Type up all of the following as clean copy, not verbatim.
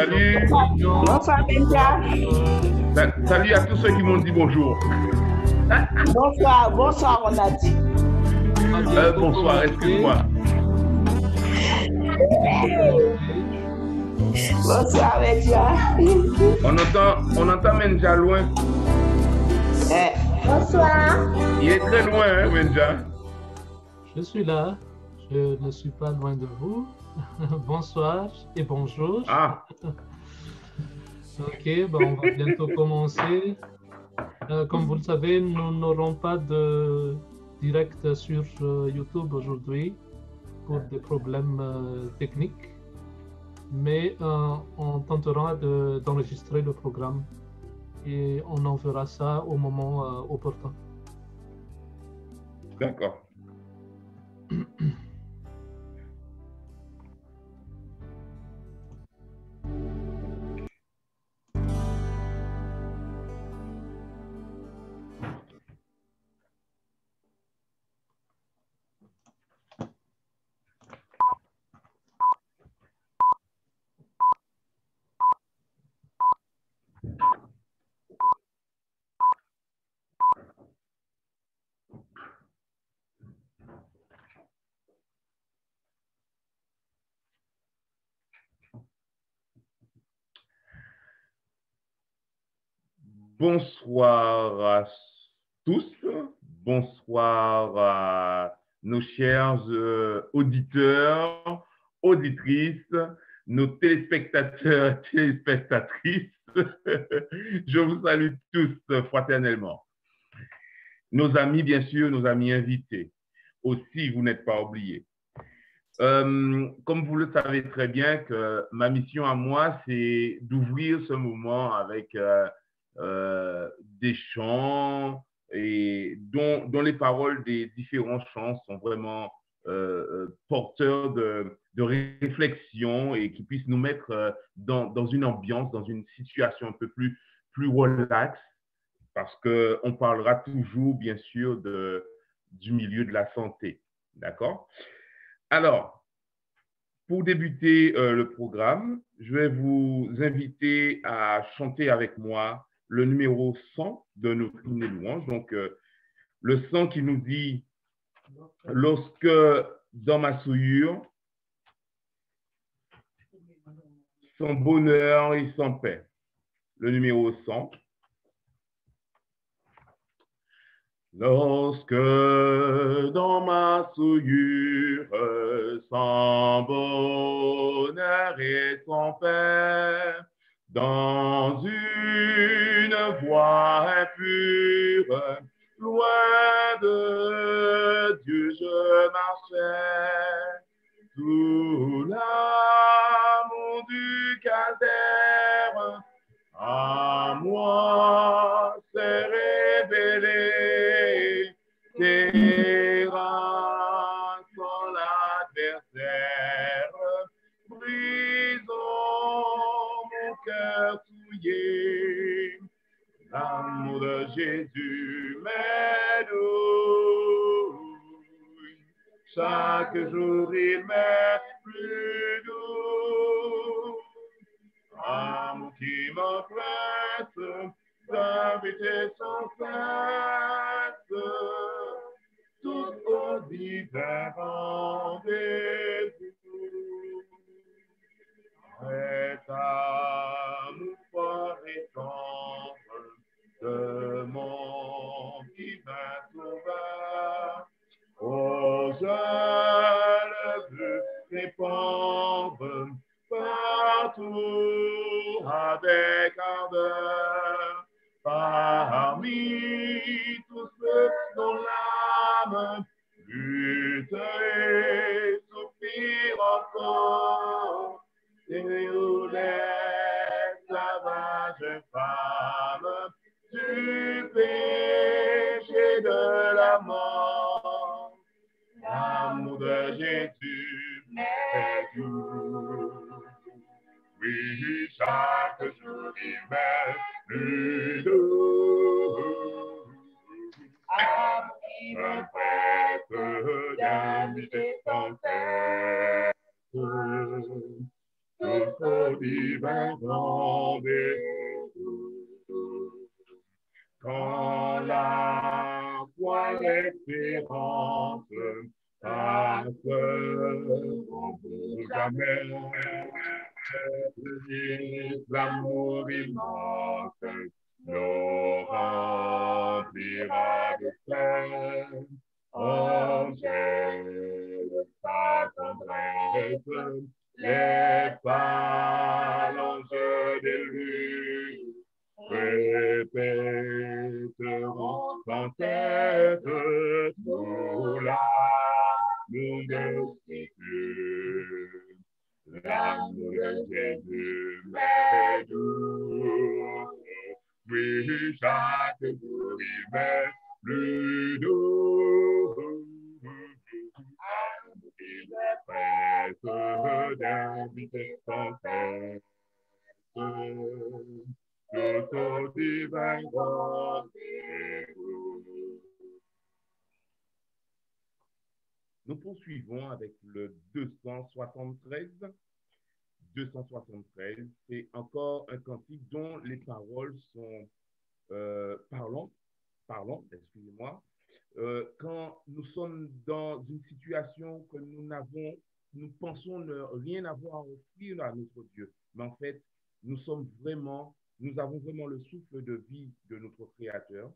Salut. Bonsoir, Benja. Salut à tous ceux qui m'ont dit bonjour. Bonsoir, bonsoir, on a dit. Bonsoir, excuse-moi. Bonsoir, Benja. On entend Menja loin. Bonsoir. Il est très loin, hein, Menja. Je suis là. Je ne suis pas loin de vous. Bonsoir et bonjour. Ah. Ok, ben on va bientôt commencer. Comme vous le savez, nous n'aurons pas de direct sur YouTube aujourd'hui pour des problèmes techniques, mais on tentera d'enregistrer le programme et on en fera ça au moment opportun. D'accord. Bonsoir à tous, bonsoir à nos chers auditeurs, auditrices, nos téléspectateurs, téléspectatrices. Je vous salue tous fraternellement. Nos amis, bien sûr, nos amis invités. Aussi, vous n'êtes pas oubliés. Comme vous le savez très bien, que ma mission à moi, c'est d'ouvrir ce moment avec des chants et dont les paroles des différents chants sont vraiment porteurs de réflexion et qui puissent nous mettre dans une ambiance, dans une situation un peu plus relax, parce qu'on parlera toujours, bien sûr, du milieu de la santé. D'accord? Alors, pour débuter le programme, je vais vous inviter à chanter avec moi le numéro 100 de notre hymne des louanges. Donc, le 100 qui nous dit « Lorsque dans ma souillure, sans bonheur et sans paix ». Le numéro 100. Lorsque dans ma souillure, sans bonheur et sans paix, dans une voie impure, loin de Dieu je marchais, sous l'amour du calvaire, à moi s'est révélé terrain sans l'adversaire, brisons mon cœur souillé, l'amour de Jésus m'aidouille, chaque jour il m'est plus doux. Amour qui m'empresse d'inviter sans cesse tout au divin rendez-vous. Cet amour fort et tendre de mon divin sauveur, oh je le veux répandre partout avec ardeur, parmi tous ceux dont l'âme lutte et soupire encore, et où l'esclavage femme du péché de la mort, l'amour de Jésus m'est doux. Oui, chaque jour il m'est plus doux. Amour qui me prête d'inviter sans cesse tout au divin rendez-vous. Quand la foi, l'espérance passeront pour jamais, l'amour immense nous remplira de paix. Angèle, ta tendresse, les phalanges d'élus répéteront sans cesse tout l'amour de Jésus. L'amour de Jésus m'est doux, oui, chaque jour il m'est plus doux. Il est presse d'inviter son Père, tout au divin rendez-vous. Nous poursuivons avec le 273. 273, c'est encore un cantique dont les paroles sont parlantes, excusez-moi. Quand nous sommes dans une situation que nous pensons ne rien avoir à offrir à notre Dieu, mais en fait, nous avons vraiment le souffle de vie de notre Créateur.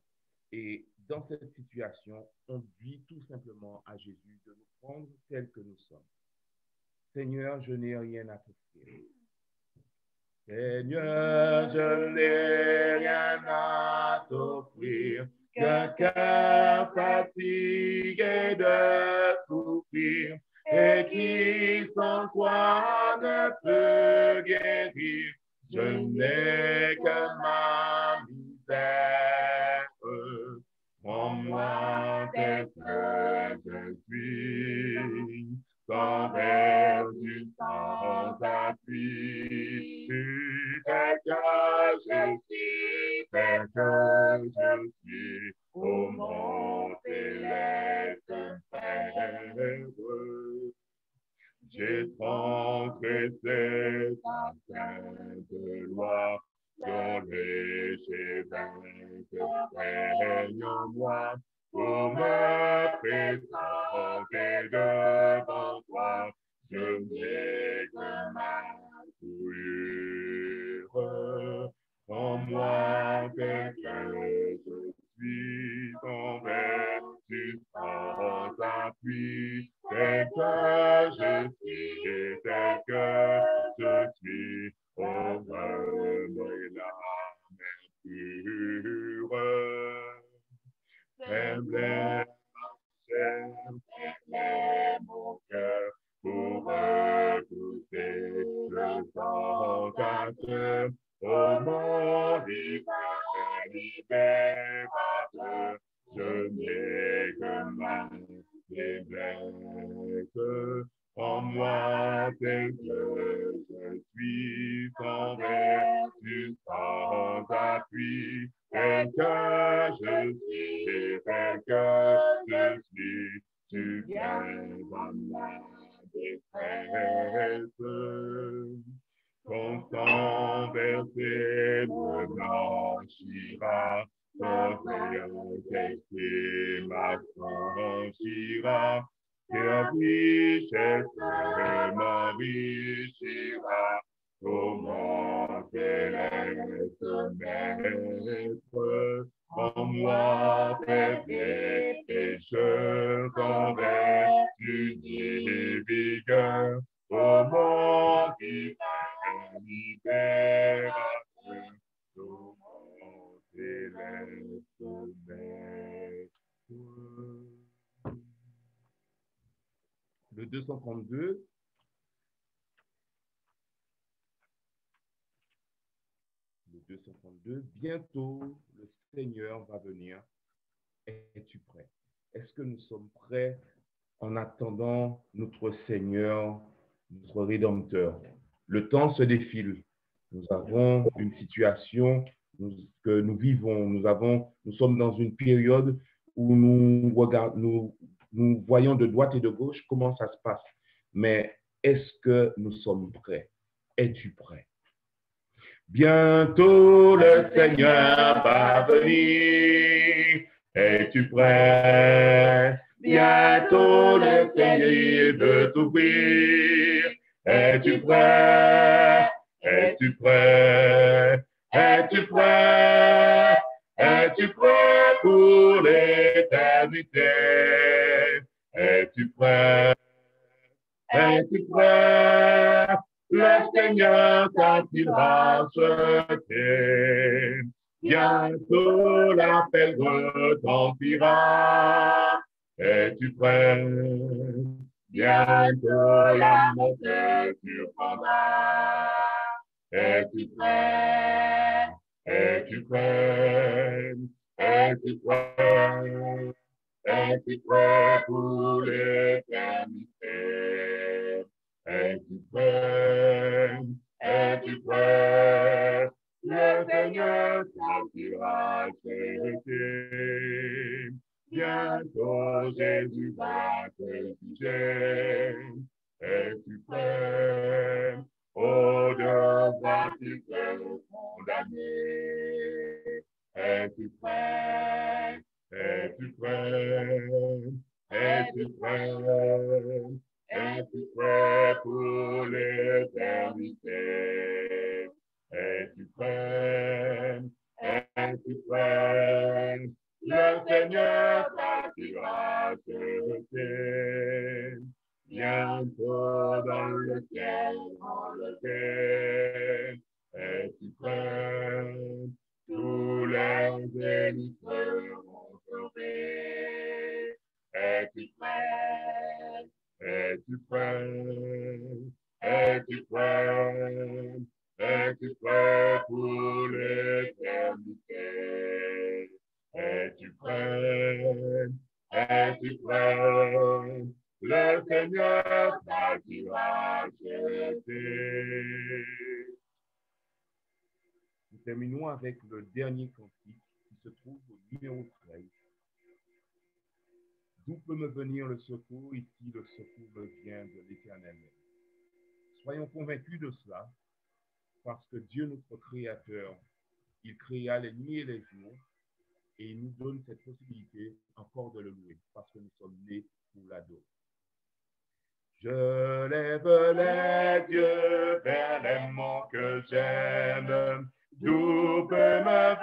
Et dans cette situation, on dit tout simplement à Jésus de nous prendre tels que nous sommes. Seigneur, je n'ai rien à t'offrir. Seigneur, je n'ai rien à t'offrir, qu'un cœur fatigué de souffrir, et qui sans toi ne peut guérir. Je n'ai que ma misère. Prends-moi tel que je suis, sans vertu, sans appui. Tel que je suis, ô mon céleste Père. J'ai transgressé ta sainte loi, dont les chévins règnent en moi, pour me présenter devant toi. Je n'ai que ma souillure. En moi tel que je suis, sans vertu, sans appui, tel que je suis, tel que je suis, oh, remets l'âme pure. Faible est ma chair, faible est mon cœur, pour écouter le cantateur. Oh mon divin libérateur, je n'ai que ma faiblesse. En moi tel que je suis, sans vertu, sans appui, tel que je suis, tel que je suis, tu viens dans ma détresse. Ton sang versé me blanchira, ton Saint-Esprit m'affranchira, ta richesse m'enrichira, ô mon céleste Maître. En moi faible pécheur, ton vertu ni vigueur, ô mon divin libérateur, ô mon céleste Maître. Le 232. Le 232. Bientôt, le Seigneur va venir. Es-tu prêt? Est-ce que nous sommes prêts en attendant notre Seigneur, notre Rédempteur? Le temps se défile. Nous avons une situation que nous vivons. Nous sommes dans une période où nous voyons de droite et de gauche comment ça se passe. Mais est-ce que nous sommes prêts? Es-tu prêt? Bientôt le Seigneur va venir. Es-tu prêt? Bientôt le Seigneur veut t'ouvrir. Es-tu prêt? Es-tu prêt? Es-tu prêt? Es-tu prêt pour l'éternité? Es-tu prêt? Es-tu prêt? Le Seigneur t'attira jeter. Bientôt l'appel retentira. Es-tu prêt? Bientôt la mort te surprendra. Es-tu prêt? Es-tu prêt? Es-tu prêt? Es-tu prêt pour l'éternité? Es-tu prêt? Es-tu prêt? Le Seigneur t'attira jeter. Bientôt Jésus va te juger. Es-tu prêt? Oh, devras-tu te condamner? Es-tu prêt? Es-tu prêt? Es-tu prêt? Es-tu prêt pour l'éternité? Es-tu prêt? Es-tu prêt? Le Seigneur t'attira jeter. Bientôt dans le ciel enlevé. Es-tu prêt? Tous les ennemis seront sauvés. Es-tu prêt? Es-tu prêt? Es-tu prêt? Es-tu prêt pour l'éternité? Es-tu prêt? Es-tu prêt? Le Seigneur t'attira jeter. Nous terminons avec le dernier cantique qui se trouve au numéro 13. D'où peut me venir le secours? Ici, le secours me vient de l'Éternel. Soyons convaincus de cela, parce que Dieu, notre Créateur, il créa les nuits et les jours, et il nous donne cette possibilité encore de le louer, parce que nous sommes nés pour l'adorer. Je lève les yeux vers les monts que j'aime. D'où peut me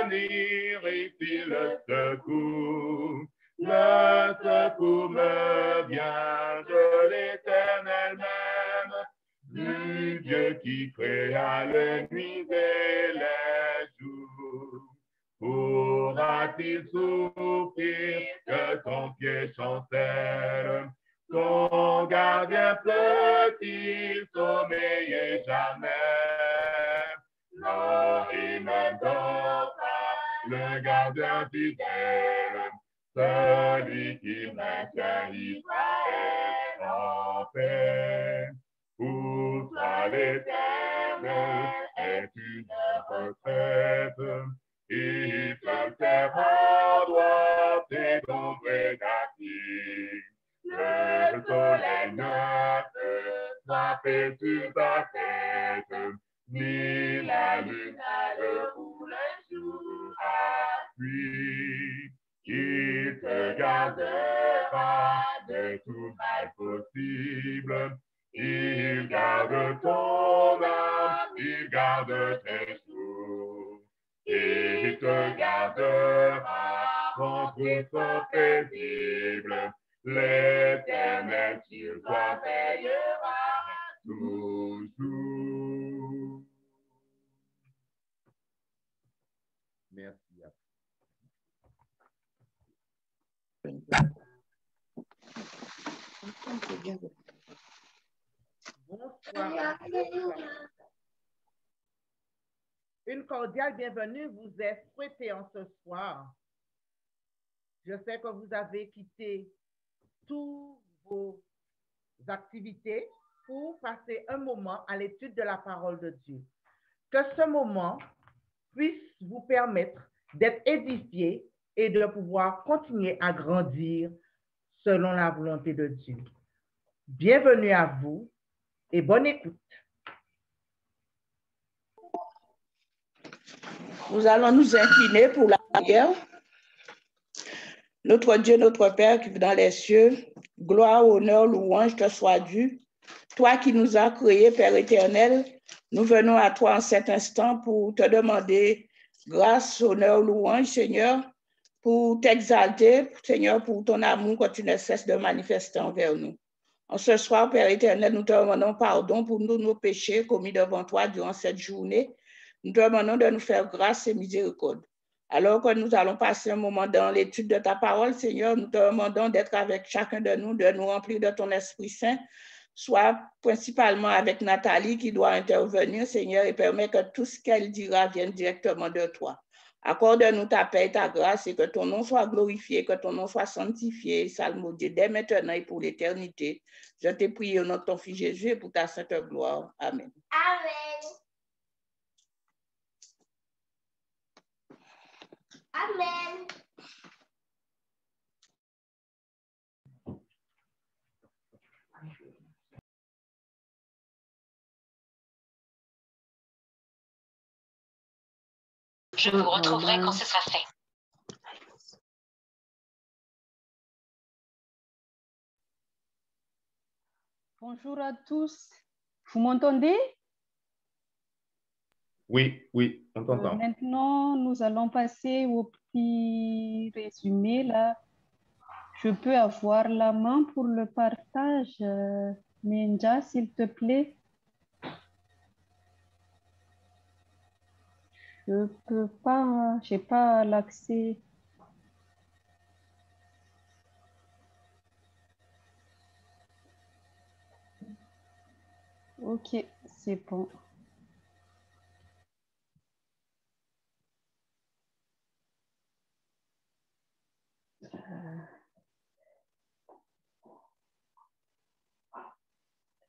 venir ici le secours? Le secours me vient de l'Éternel même, du Dieu qui créa les nuits et les jours. Pourra-t-il souffrir que ton pied chancelle? Ton gardien peut-il sommeiller jamais? Non, il ne dort pas, le gardien fidèle, celui qui maintient Israël en paix. Pour toi l'Éternel est une retraite, il te sert en droite et d'ombre d'acquis. Le soleil ne peut frapper sur ta tête, ni la lune où le jour appuie. Il te gardera de tout mal possible. Il garde ton âme, il garde tes jours. Il te gardera contre son paisible. L'Éternel sur toi veillera toujours. Merci à Bonsoir. Une cordiale bienvenue vous est souhaitée en ce soir. Je sais que vous avez quitté toutes vos activités pour passer un moment à l'étude de la parole de Dieu. Que ce moment puisse vous permettre d'être édifié et de pouvoir continuer à grandir selon la volonté de Dieu. Bienvenue à vous et bonne écoute. Nous allons nous incliner pour la prière. Notre Dieu, notre Père qui vit dans les cieux, gloire, honneur, louange te soit dû. Toi qui nous as créés, Père éternel, nous venons à toi en cet instant pour te demander grâce, honneur, louange, Seigneur, pour t'exalter, Seigneur, pour ton amour que tu ne cesses de manifester envers nous. En ce soir, Père éternel, nous te demandons pardon pour nos péchés commis devant toi durant cette journée. Nous te demandons de nous faire grâce et miséricorde. Alors que nous allons passer un moment dans l'étude de ta parole, Seigneur, nous te demandons d'être avec chacun de nous remplir de ton Esprit Saint, soit principalement avec Nathalie qui doit intervenir, Seigneur, et permet que tout ce qu'elle dira vienne directement de toi. Accorde-nous ta paix et ta grâce et que ton nom soit glorifié, que ton nom soit sanctifié, salmodié dès maintenant et pour l'éternité. Je t'ai prié au nom de ton Fils Jésus et pour ta sainte gloire. Amen. Amen. Amen. Je vous retrouverai quand ce sera fait. Bonjour à tous. Vous m'entendez? Oui, oui, on t'entend. Maintenant, nous allons passer au petit résumé là. Je peux avoir la main pour le partage, Ninja, s'il te plaît. Je peux pas, j'ai pas l'accès. Ok, c'est bon.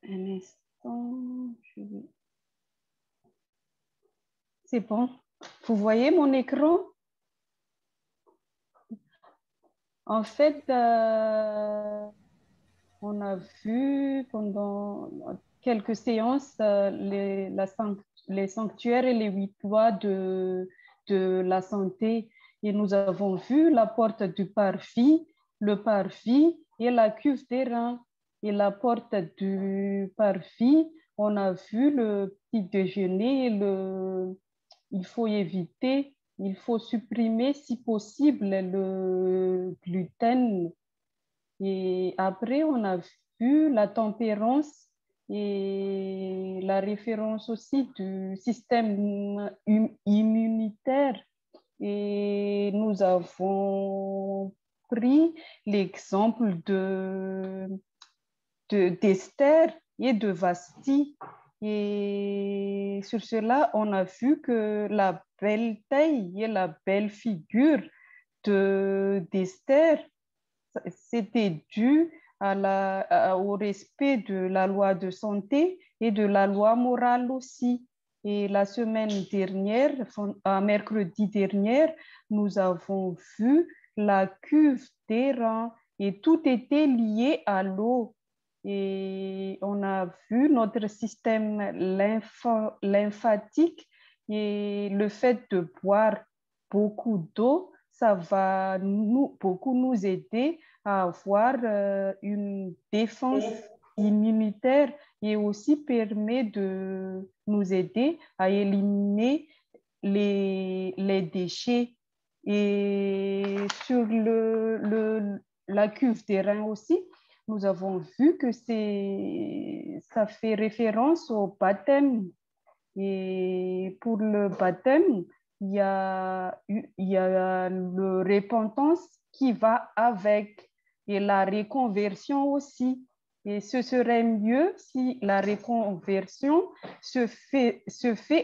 Un instant, c'est bon. Vous voyez mon écran? En fait, on a vu pendant quelques séances les sanctuaires et les 8 lois de la santé. Et nous avons vu la porte du parvis, le parvis et la cuve des reins. Et la porte du parvis, on a vu le petit déjeuner, il faut éviter, il faut supprimer si possible le gluten. Et après, on a vu la tempérance et la référence aussi du système immunitaire. Et nous avons pris l'exemple d'Esther et de Vasti. Et sur cela, on a vu que la belle taille et la belle figure d'Esther, c'était dû au respect de la loi de santé et de la loi morale aussi. Et la semaine dernière, mercredi dernier, nous avons vu la cuve des reins et tout était lié à l'eau. Et on a vu notre système lymphatique et le fait de boire beaucoup d'eau, ça va beaucoup nous aider à avoir une défense immunitaire et aussi permet de nous aider à éliminer les déchets. Et sur la cuve des reins aussi, nous avons vu que ça fait référence au baptême. Et pour le baptême, il y a le repentance qui va avec et la reconversion aussi. Et ce serait mieux si la reconversion se fait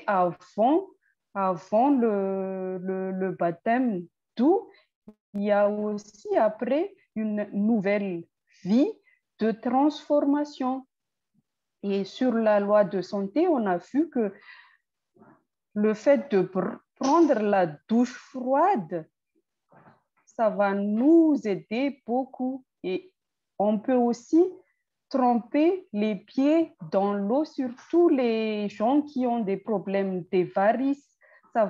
avant le baptême. D'où il y a aussi après une nouvelle vie de transformation. Et sur la loi de santé, on a vu que le fait de prendre la douche froide, ça va nous aider beaucoup. Et on peut aussi tremper les pieds dans l'eau, surtout les gens qui ont des problèmes de varices. ça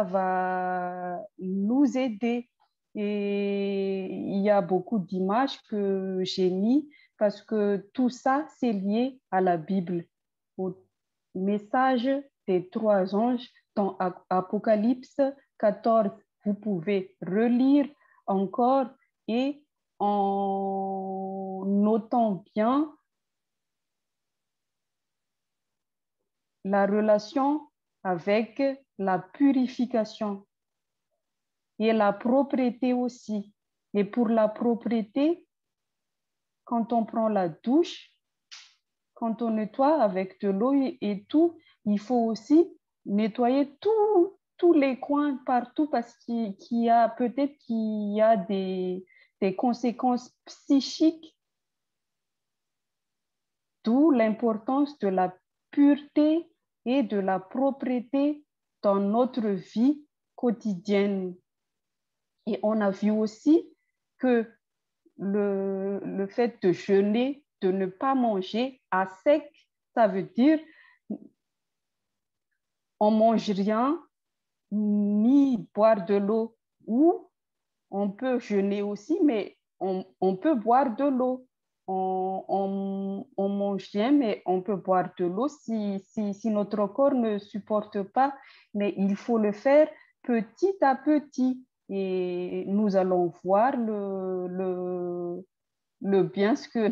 va nous aider. Et il y a beaucoup d'images que j'ai mis parce que tout ça, c'est lié à la Bible, au message des 3 anges dans Apocalypse 14. Vous pouvez relire encore et en notant bien la relation avec la purification et la propreté aussi. Et pour la propreté, quand on prend la douche, quand on nettoie avec de l'eau et tout, il faut aussi nettoyer tous les coins partout parce qu'il y a peut-être qu'il y a des conséquences psychiques, d'où l'importance de la pureté et de la propreté dans notre vie quotidienne. Et on a vu aussi que le fait de jeûner, de ne pas manger à sec, ça veut dire on mange rien, ni boire de l'eau. Ou on peut jeûner aussi, mais on peut boire de l'eau. On mange rien, mais on peut boire de l'eau si notre corps ne supporte pas. Mais il faut le faire petit à petit. Et nous allons voir le bien ce que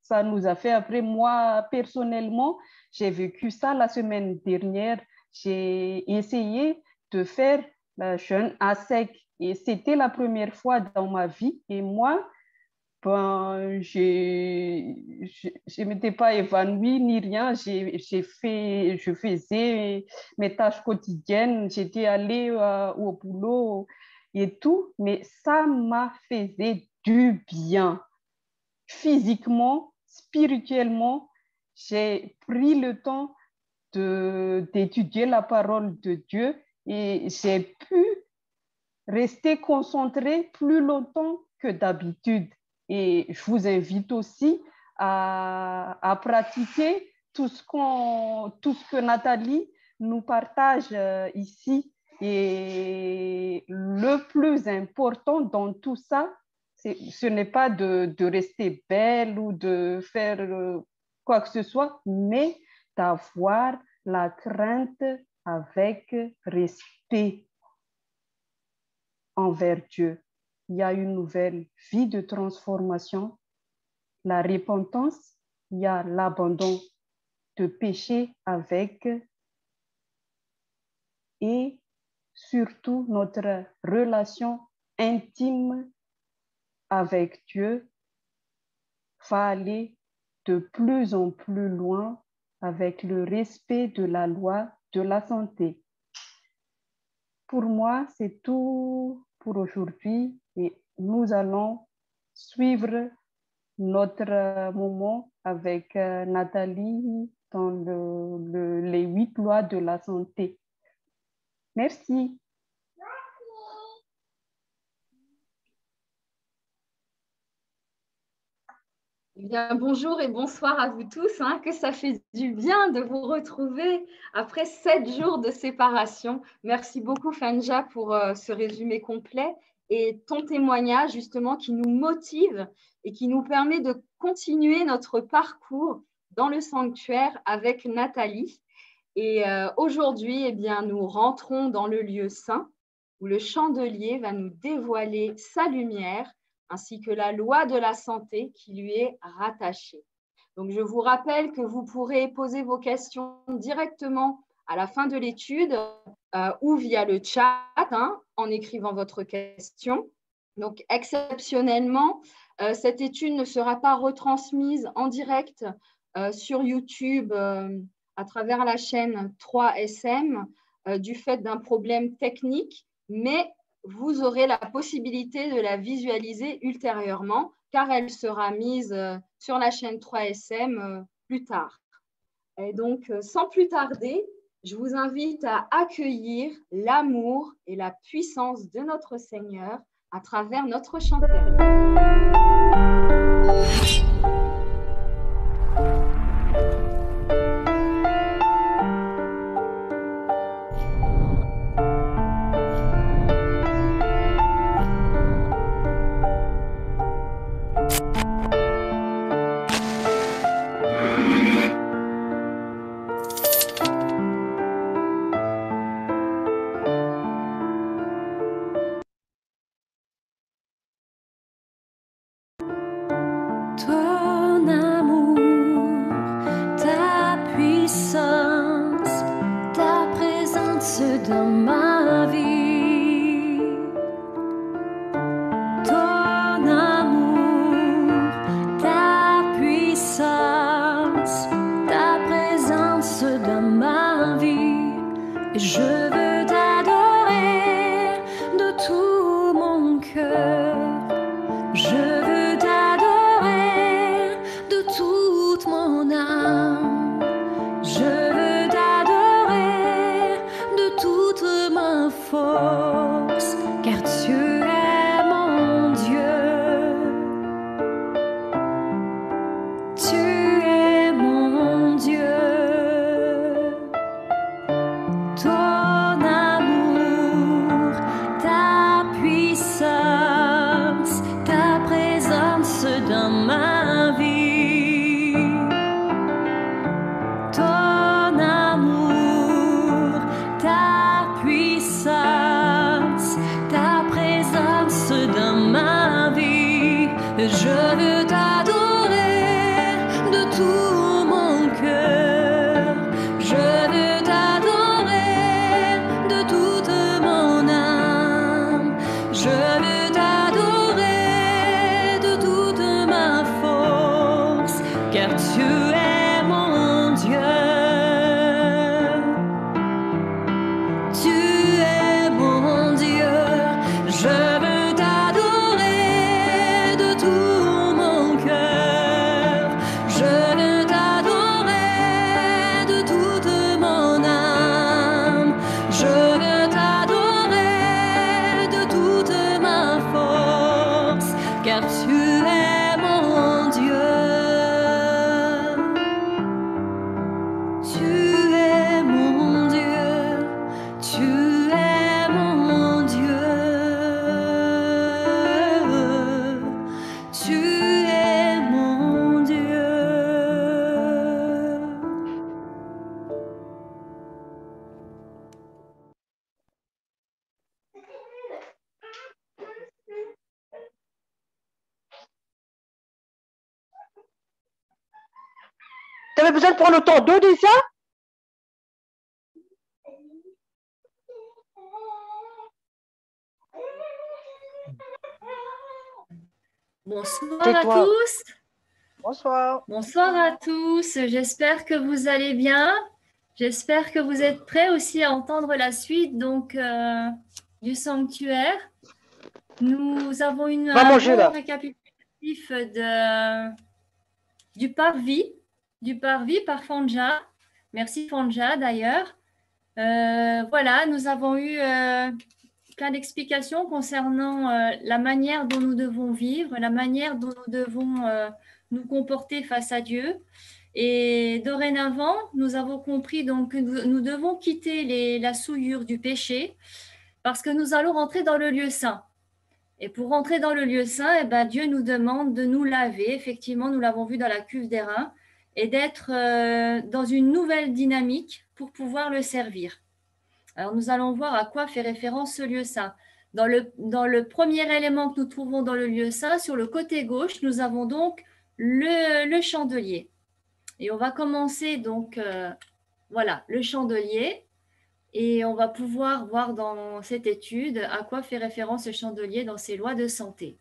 ça nous a fait. Après, moi, personnellement, j'ai vécu ça la semaine dernière. J'ai essayé de faire le jeûne à sec. Et c'était la première fois dans ma vie. Et moi, ben, je m'étais pas évanouie ni rien. Je faisais mes tâches quotidiennes. J'étais allée au boulot et tout. Mais ça m'a fait du bien. Physiquement, spirituellement, j'ai pris le temps d'étudier la parole de Dieu et j'ai pu rester concentrée plus longtemps que d'habitude. Et je vous invite aussi à pratiquer tout ce que Nathalie nous partage ici. Et le plus important dans tout ça, ce n'est pas de rester belle ou de faire quoi que ce soit, mais d'avoir la crainte avec respect envers Dieu. Il y a une nouvelle vie de transformation, la repentance, il y a l'abandon de péché avec et surtout notre relation intime avec Dieu va aller de plus en plus loin avec le respect de la loi de la santé. Pour moi, c'est tout pour aujourd'hui et nous allons suivre notre moment avec Nathalie dans les 8 lois de la santé. Merci. Eh bien, bonjour et bonsoir à vous tous. Que ça fait du bien de vous retrouver après 7 jours de séparation. Merci beaucoup, Fanja, pour ce résumé complet et ton témoignage, justement, qui nous motive et qui nous permet de continuer notre parcours dans le sanctuaire avec Nathalie. Et aujourd'hui, eh bien, nous rentrons dans le lieu saint où le chandelier va nous dévoiler sa lumière ainsi que la loi de la santé qui lui est rattachée. Donc, je vous rappelle que vous pourrez poser vos questions directement à la fin de l'étude ou via le chat en écrivant votre question. Donc, exceptionnellement, cette étude ne sera pas retransmise en direct sur YouTube à travers la chaîne 3SM du fait d'un problème technique, mais vous aurez la possibilité de la visualiser ultérieurement car elle sera mise sur la chaîne 3SM plus tard. Et donc, sans plus tarder, je vous invite à accueillir l'amour et la puissance de notre Seigneur à travers notre chantelle. Je veux t'adorer de tout mon cœur. Je veux t'adorer de toute mon âme. Je veux t'adorer de toute ma force, car tu es mon Dieu. Tu es mon Dieu. Je veux t'adorer de tout mon cœur. Je veux t'adorer de toute mon âme. Je veux t'adorer de toute ma force, car tu es mon Dieu. Tu es mon Dieu. Tu es mon Dieu. Tu es mon Dieu. Tu avais besoin de prendre autant d'eau déjà? Bonsoir à Tais-toi. tous. Bonsoir. Bonsoir à tous. J'espère que vous allez bien. J'espère que vous êtes prêts aussi à entendre la suite donc du sanctuaire. Nous avons un manger, bon là. récapitulatif du parvis par Fanja. Merci Fanja d'ailleurs. Voilà, nous avons eu plein d'explications concernant la manière dont nous devons vivre, la manière dont nous devons nous comporter face à Dieu. Et dorénavant, nous avons compris donc que nous devons quitter la souillure du péché parce que nous allons rentrer dans le lieu saint. Et pour rentrer dans le lieu saint, eh ben, Dieu nous demande de nous laver. Effectivement, nous l'avons vu dans la cuve d'airain et d'être dans une nouvelle dynamique pour pouvoir le servir. Alors, nous allons voir à quoi fait référence ce lieu saint. Dans le premier élément que nous trouvons dans le lieu saint, sur le côté gauche, nous avons donc le chandelier. Et on va commencer donc, voilà, le chandelier. Et on va pouvoir voir dans cette étude à quoi fait référence ce chandelier dans ses lois de santé.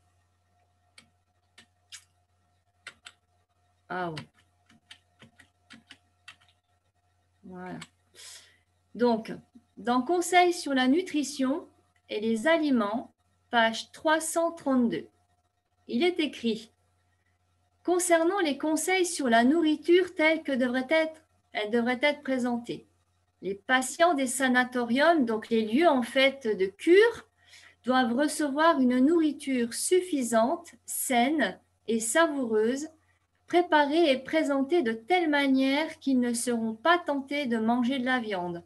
Ah oui. Voilà. Donc, dans Conseils sur la nutrition et les aliments, page 332, il est écrit « Concernant les conseils sur la nourriture telle que elle devrait être présentée, les patients des sanatoriums, donc les lieux en fait de cure, doivent recevoir une nourriture suffisante, saine et savoureuse, préparée et présentée de telle manière qu'ils ne seront pas tentés de manger de la viande.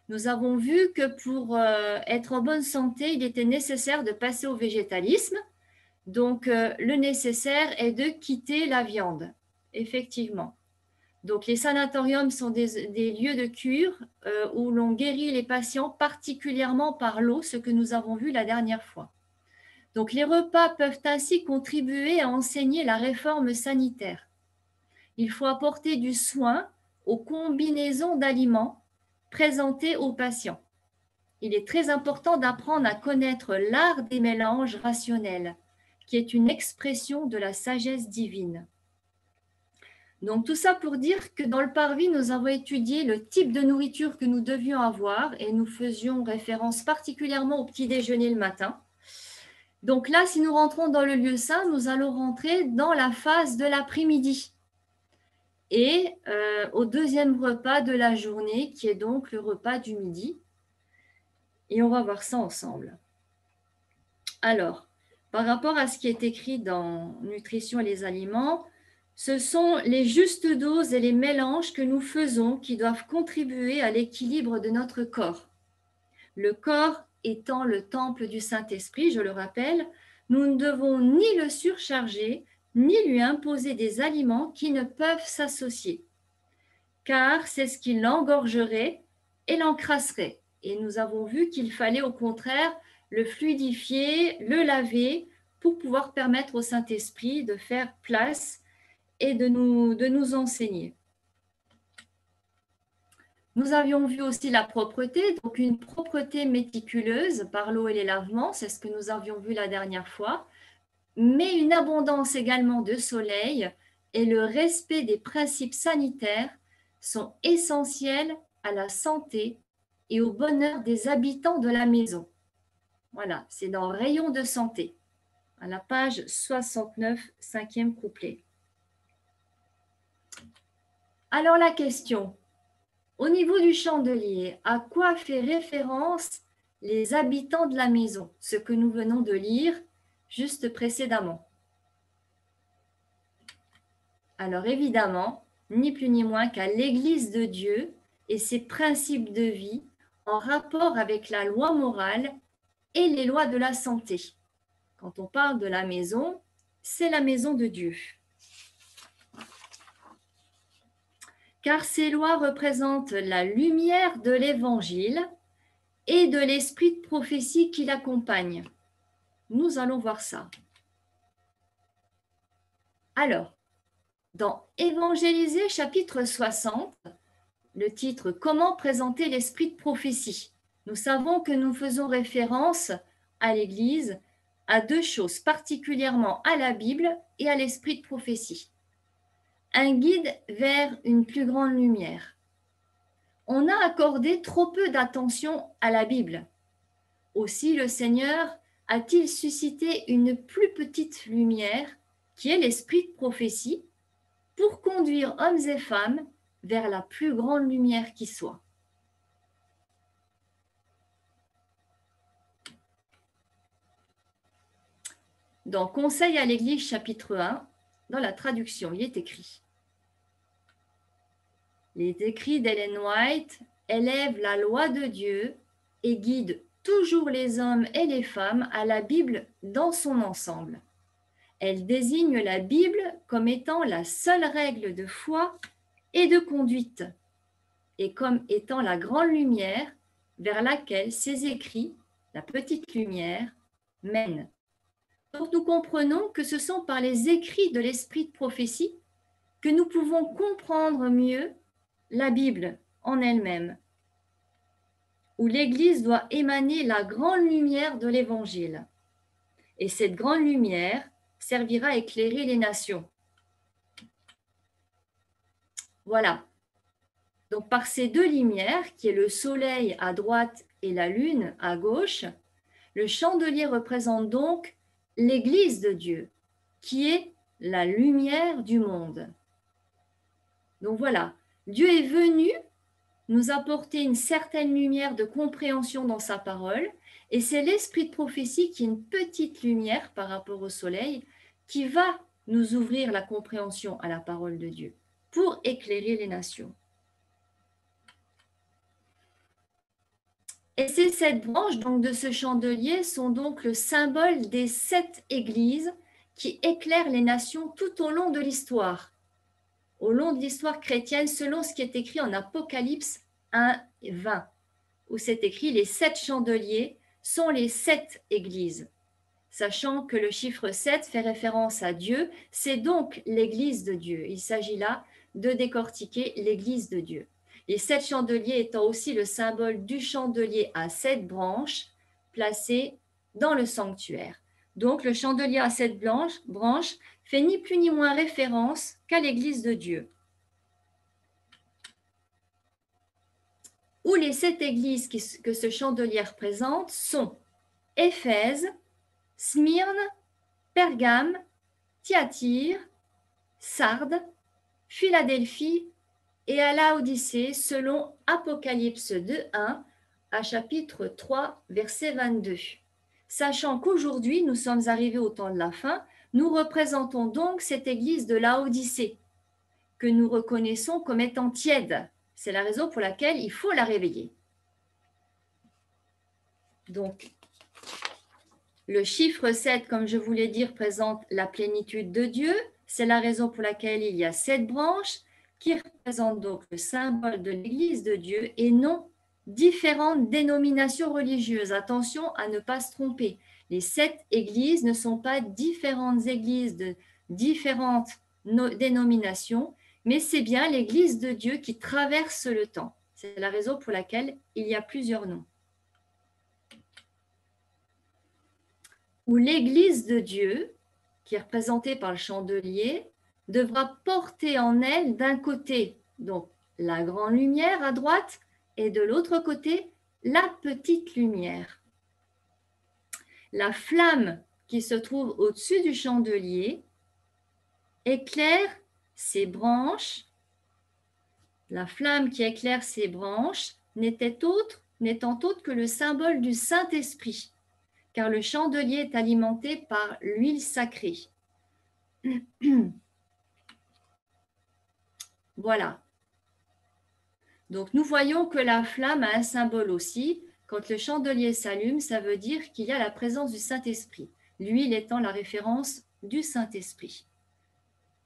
Nous avons vu que pour être en bonne santé, il était nécessaire de passer au végétalisme. Donc, le nécessaire est de quitter la viande, effectivement. Donc, les sanatoriums sont des lieux de cure où l'on guérit les patients particulièrement par l'eau, ce que nous avons vu la dernière fois. Donc, les repas peuvent ainsi contribuer à enseigner la réforme sanitaire. Il faut apporter du soin aux combinaisons d'aliments présentés aux patients. Il est très important d'apprendre à connaître l'art des mélanges rationnels, qui est une expression de la sagesse divine. Donc, tout ça pour dire que dans le parvis, nous avons étudié le type de nourriture que nous devions avoir et nous faisions référence particulièrement au petit déjeuner le matin. Donc là, si nous rentrons dans le lieu saint, nous allons rentrer dans la phase de l'après-midi et au deuxième repas de la journée, qui est donc le repas du midi. Et on va voir ça ensemble. Alors, par rapport à ce qui est écrit dans Nutrition et les aliments, ce sont les justes doses et les mélanges que nous faisons qui doivent contribuer à l'équilibre de notre corps. Le corps étant le temple du Saint-Esprit, je le rappelle, nous ne devons ni le surcharger, ni lui imposer des aliments qui ne peuvent s'associer, car c'est ce qui l'engorgerait et l'encrasserait. Et nous avons vu qu'il fallait au contraire le fluidifier, le laver, pour pouvoir permettre au Saint-Esprit de faire place et de nous enseigner. Nous avions vu aussi la propreté, donc une propreté méticuleuse par l'eau et les lavements, c'est ce que nous avions vu la dernière fois, mais une abondance également de soleil et le respect des principes sanitaires sont essentiels à la santé et au bonheur des habitants de la maison. Voilà, c'est dans Rayon de santé, à la page 69, 5e couplet. Alors la question, au niveau du chandelier, à quoi fait référence les habitants de la maison, ce que nous venons de lire juste précédemment? Alors évidemment, ni plus ni moins qu'à l'Église de Dieu et ses principes de vie en rapport avec la loi morale et les lois de la santé. Quand on parle de la maison, c'est la maison de Dieu. Car ces lois représentent la lumière de l'Évangile et de l'esprit de prophétie qui l'accompagne. Nous allons voir ça. Alors, dans Évangéliser chapitre 60, le titre « Comment présenter l'esprit de prophétie ?» Nous savons que nous faisons référence à l'Église, à deux choses, particulièrement à la Bible et à l'esprit de prophétie. Un guide vers une plus grande lumière. On a accordé trop peu d'attention à la Bible. Aussi, le Seigneur a-t-il suscité une plus petite lumière, qui est l'esprit de prophétie, pour conduire hommes et femmes vers la plus grande lumière qui soit. Dans Conseil à l'Église, chapitre 1, dans la traduction, il est écrit: les écrits d'Ellen White élèvent la loi de Dieu et guident toujours les hommes et les femmes à la Bible dans son ensemble. Elle désigne la Bible comme étant la seule règle de foi et de conduite, et comme étant la grande lumière vers laquelle ces écrits, la petite lumière, mènent. Donc nous comprenons que ce sont par les écrits de l'esprit de prophétie que nous pouvons comprendre mieux la Bible en elle-même, où l'Église doit émaner la grande lumière de l'Évangile. Et cette grande lumière servira à éclairer les nations. Voilà. Donc par ces deux lumières, qui est le soleil à droite et la lune à gauche, le chandelier représente donc l'Église de Dieu, qui est la lumière du monde. Donc voilà, Dieu est venu nous apporter une certaine lumière de compréhension dans sa parole, et c'est l'esprit de prophétie qui est une petite lumière par rapport au soleil, qui va nous ouvrir la compréhension à la parole de Dieu, pour éclairer les nations. Et ces 7 branches donc, de ce chandelier sont donc le symbole des 7 églises qui éclairent les nations tout au long de l'histoire. Au long de l'histoire chrétienne, selon ce qui est écrit en Apocalypse 1, 20, où c'est écrit « Les 7 chandeliers sont les 7 églises ». Sachant que le chiffre 7 fait référence à Dieu, c'est donc l'église de Dieu. Il s'agit là de décortiquer l'église de Dieu. Les 7 chandeliers étant aussi le symbole du chandelier à 7 branches placées dans le sanctuaire. Donc le chandelier à 7 branches fait ni plus ni moins référence qu'à l'église de Dieu. Où les 7 églises que ce chandelier représente sont Éphèse, Smyrne, Pergame, Thyatire, Sardes, Philadelphie et à Laodicée selon Apocalypse 2.1 à chapitre 3, verset 22. Sachant qu'aujourd'hui, nous sommes arrivés au temps de la fin, nous représentons donc cette église de Laodicée, que nous reconnaissons comme étant tiède. C'est la raison pour laquelle il faut la réveiller. Donc, le chiffre 7, comme je vous l'ai dit, représente la plénitude de Dieu. C'est la raison pour laquelle il y a 7 branches qui représentent donc le symbole de l'Église de Dieu et non différentes dénominations religieuses. Attention à ne pas se tromper. Les 7 églises ne sont pas différentes églises de différentes dénominations, mais c'est bien l'église de Dieu qui traverse le temps. C'est la raison pour laquelle il y a plusieurs noms. Où l'église de Dieu, qui est représentée par le chandelier, devra porter en elle d'un côté donc la grande lumière à droite et de l'autre côté la petite lumière. La flamme qui se trouve au-dessus du chandelier éclaire ses branches. La flamme qui éclaire ses branches n'étant autre que le symbole du Saint-Esprit, car le chandelier est alimenté par l'huile sacrée. Voilà. Donc, nous voyons que la flamme a un symbole aussi. Quand le chandelier s'allume, ça veut dire qu'il y a la présence du Saint-Esprit, l'huile étant la référence du Saint-Esprit.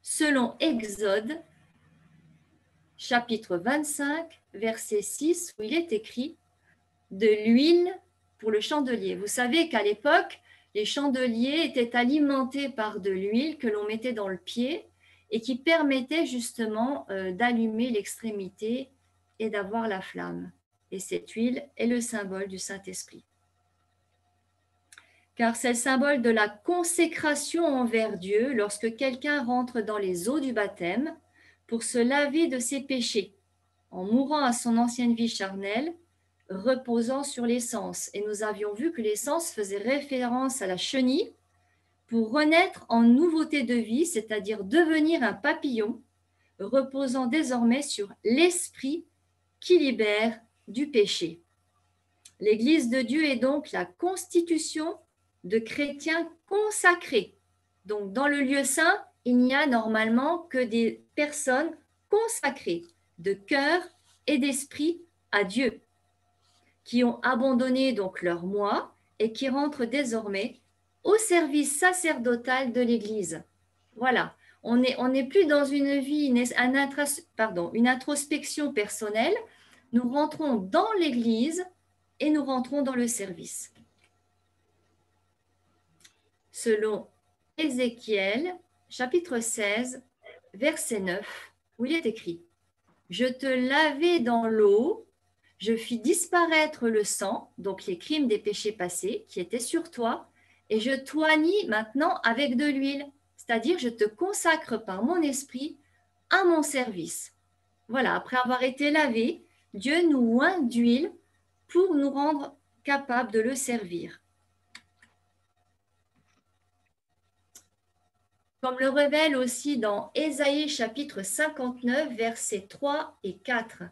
Selon Exode, chapitre 25, verset 6, où il est écrit « de l'huile pour le chandelier ». Vous savez qu'à l'époque, les chandeliers étaient alimentés par de l'huile que l'on mettait dans le pied et qui permettait justement d'allumer l'extrémité et d'avoir la flamme. Et cette huile est le symbole du Saint-Esprit. Car c'est le symbole de la consécration envers Dieu lorsque quelqu'un rentre dans les eaux du baptême pour se laver de ses péchés, en mourant à son ancienne vie charnelle, reposant sur l'essence. Et nous avions vu que l'essence faisait référence à la chenille pour renaître en nouveauté de vie, c'est-à-dire devenir un papillon, reposant désormais sur l'esprit qui libère du péché. L'Église de Dieu est donc la constitution de chrétiens consacrés. Donc, dans le lieu saint, il n'y a normalement que des personnes consacrées de cœur et d'esprit à Dieu, qui ont abandonné donc leur moi et qui rentrent désormais au service sacerdotal de l'Église. Voilà, on n'est plus dans une vie, une introspection personnelle. Nous rentrons dans l'Église et nous rentrons dans le service. Selon Ézéchiel, chapitre 16, verset 9, où il est écrit « Je te lavai dans l'eau, je fis disparaître le sang, donc les crimes des péchés passés qui étaient sur toi, et je t'oignis maintenant avec de l'huile, c'est-à-dire je te consacre par mon esprit à mon service. » Voilà, après avoir été lavé, Dieu nous oint d'huile pour nous rendre capables de le servir. Comme le révèle aussi dans Ésaïe chapitre 59, versets 3 et 4.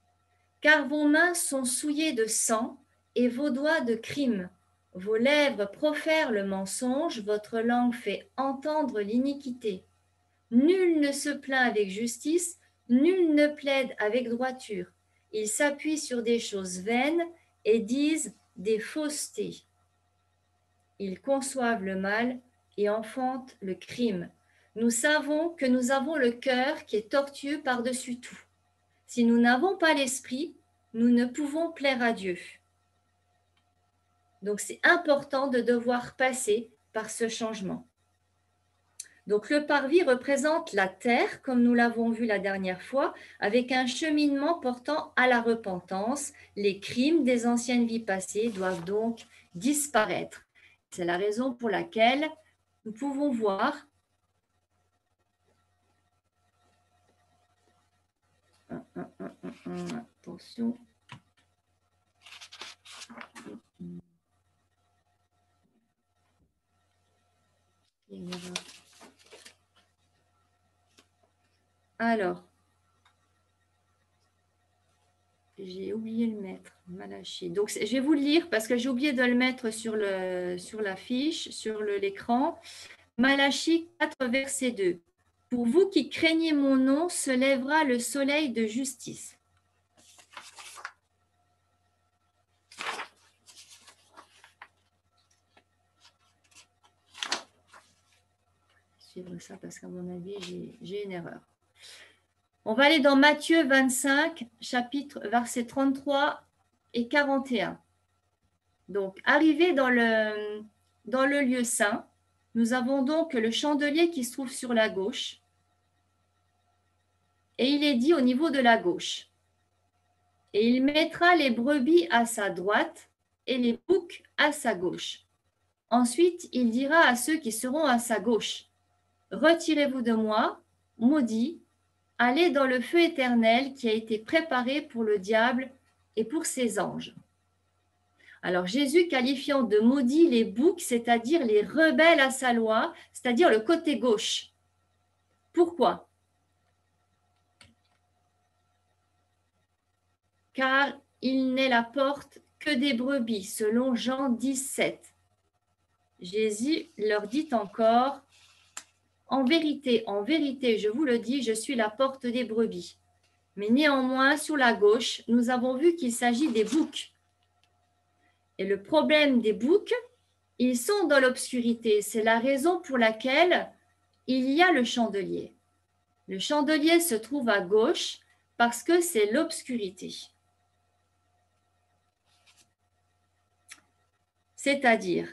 « Car vos mains sont souillées de sang et vos doigts de crime. Vos lèvres profèrent le mensonge, votre langue fait entendre l'iniquité. Nul ne se plaint avec justice, nul ne plaide avec droiture. Ils s'appuient sur des choses vaines et disent des faussetés. Ils conçoivent le mal et enfantent le crime. Nous savons que nous avons le cœur qui est tortueux par-dessus tout. Si nous n'avons pas l'esprit, nous ne pouvons plaire à Dieu. » Donc, c'est important de devoir passer par ce changement. Donc, le parvis représente la terre, comme nous l'avons vu la dernière fois, avec un cheminement portant à la repentance. Les crimes des anciennes vies passées doivent donc disparaître. C'est la raison pour laquelle nous pouvons voir attention. Alors, j'ai oublié de le mettre, Malachie. Donc, je vais vous le lire parce que j'ai oublié de le mettre sur la fiche, sur l'écran. Malachie 4, verset 2. « Pour vous qui craignez mon nom, se lèvera le soleil de justice. » Suivre ça parce qu'à mon avis, j'ai une erreur. On va aller dans Matthieu 25, chapitre, versets 33 et 41. Donc, arrivé dans dans le lieu saint, nous avons donc le chandelier qui se trouve sur la gauche. Et il est dit au niveau de la gauche. Et il mettra les brebis à sa droite et les boucs à sa gauche. Ensuite, il dira à ceux qui seront à sa gauche, « Retirez-vous de moi, maudits, allez dans le feu éternel qui a été préparé pour le diable et pour ses anges. » Alors Jésus qualifiant de maudits les boucs, c'est-à-dire les rebelles à sa loi, c'est-à-dire le côté gauche. Pourquoi? Car il n'est la porte que des brebis, selon Jean 17. Jésus leur dit encore, « en vérité, je vous le dis, je suis la porte des brebis. » Mais néanmoins, sur la gauche, nous avons vu qu'il s'agit des boucs. Et le problème des boucs, ils sont dans l'obscurité. C'est la raison pour laquelle il y a le chandelier. Le chandelier se trouve à gauche parce que c'est l'obscurité. C'est-à-dire,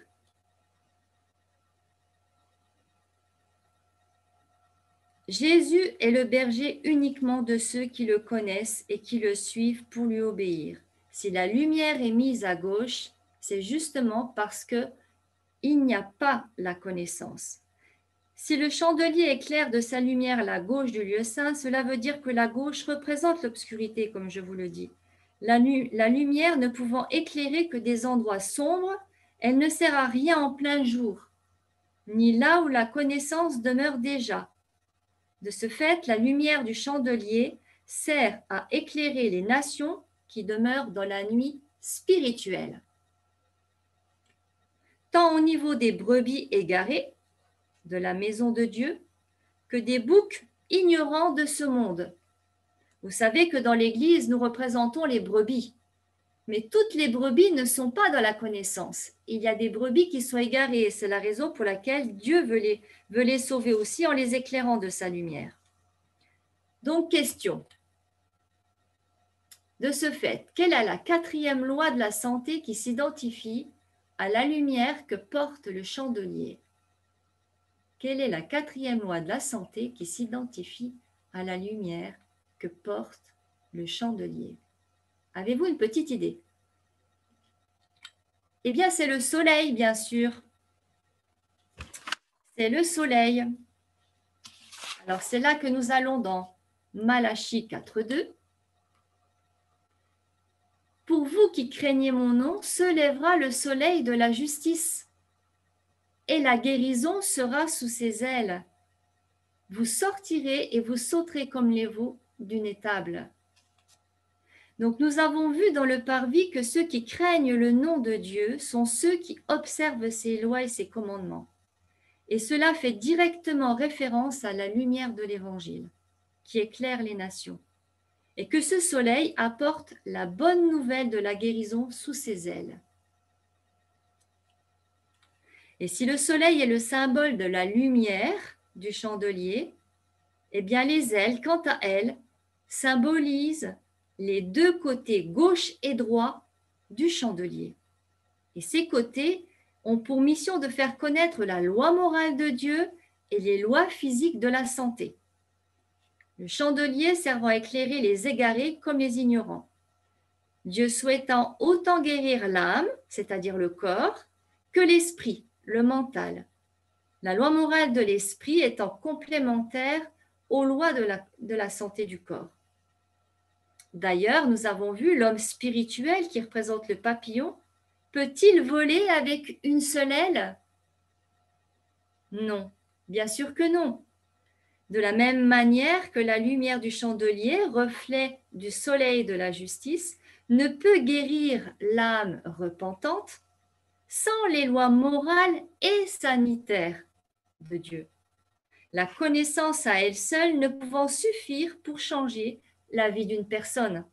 Jésus est le berger uniquement de ceux qui le connaissent et qui le suivent pour lui obéir. Si la lumière est mise à gauche, c'est justement parce qu'il n'y a pas la connaissance. Si le chandelier éclaire de sa lumière la gauche du lieu saint, cela veut dire que la gauche représente l'obscurité, comme je vous le dis. La lumière ne pouvant éclairer que des endroits sombres, elle ne sert à rien en plein jour, ni là où la connaissance demeure déjà. De ce fait, la lumière du chandelier sert à éclairer les nations qui demeurent dans la nuit spirituelle. Tant au niveau des brebis égarées de la maison de Dieu que des boucs ignorants de ce monde. Vous savez que dans l'Église, nous représentons les brebis, mais toutes les brebis ne sont pas dans la connaissance. Il y a des brebis qui sont égarées, c'est la raison pour laquelle Dieu veut les sauver aussi en les éclairant de sa lumière. Donc, question. De ce fait, quelle est la 4e loi de la santé qui s'identifie à la lumière que porte le chandelier? Quelle est la 4e loi de la santé qui s'identifie à la lumière que porte le chandelier? Avez-vous une petite idée? Eh bien, c'est le soleil, bien sûr. C'est le soleil. Alors, c'est là que nous allons dans Malachie 4.2. Pour vous qui craignez mon nom, se lèvera le soleil de la justice, et la guérison sera sous ses ailes. Vous sortirez et vous sauterez comme les veaux d'une étable. Donc nous avons vu dans le parvis que ceux qui craignent le nom de Dieu sont ceux qui observent ses lois et ses commandements. Et cela fait directement référence à la lumière de l'Évangile, qui éclaire les nations. Et que ce soleil apporte la bonne nouvelle de la guérison sous ses ailes. Et si le soleil est le symbole de la lumière du chandelier, eh bien les ailes, quant à elles, symbolisent les deux côtés gauche et droit du chandelier. Et ces côtés ont pour mission de faire connaître la loi morale de Dieu et les lois physiques de la santé. Le chandelier servant à éclairer les égarés comme les ignorants. Dieu souhaitant autant guérir l'âme, c'est-à-dire le corps, que l'esprit, le mental. La loi morale de l'esprit étant complémentaire aux lois de la santé du corps. D'ailleurs, nous avons vu l'homme spirituel qui représente le papillon. Peut-il voler avec une seule aile? Non, bien sûr que non. De la même manière que la lumière du chandelier, reflet du soleil de la justice, ne peut guérir l'âme repentante sans les lois morales et sanitaires de Dieu. La connaissance à elle seule ne pouvant suffire pour changer la vie d'une personne.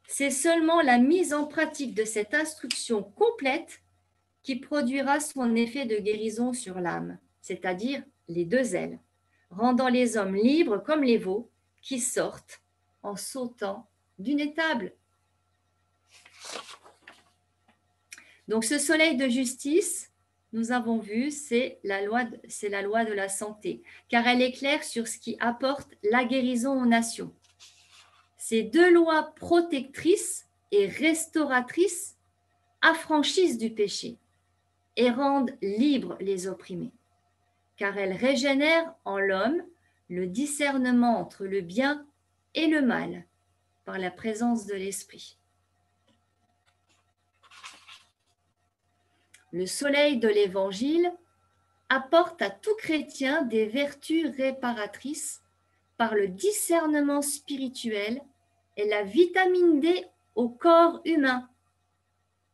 C'est seulement la mise en pratique de cette instruction complète qui produira son effet de guérison sur l'âme, c'est-à-dire les deux ailes, rendant les hommes libres comme les veaux qui sortent en sautant d'une étable. Donc ce soleil de justice nous avons vu, c'est la loi de la santé, car elle éclaire sur ce qui apporte la guérison aux nations. Ces deux lois protectrices et restauratrices affranchissent du péché et rendent libres les opprimés, car elles régénèrent en l'homme le discernement entre le bien et le mal par la présence de l'Esprit. Le soleil de l'Évangile apporte à tout chrétien des vertus réparatrices par le discernement spirituel et la vitamine D au corps humain,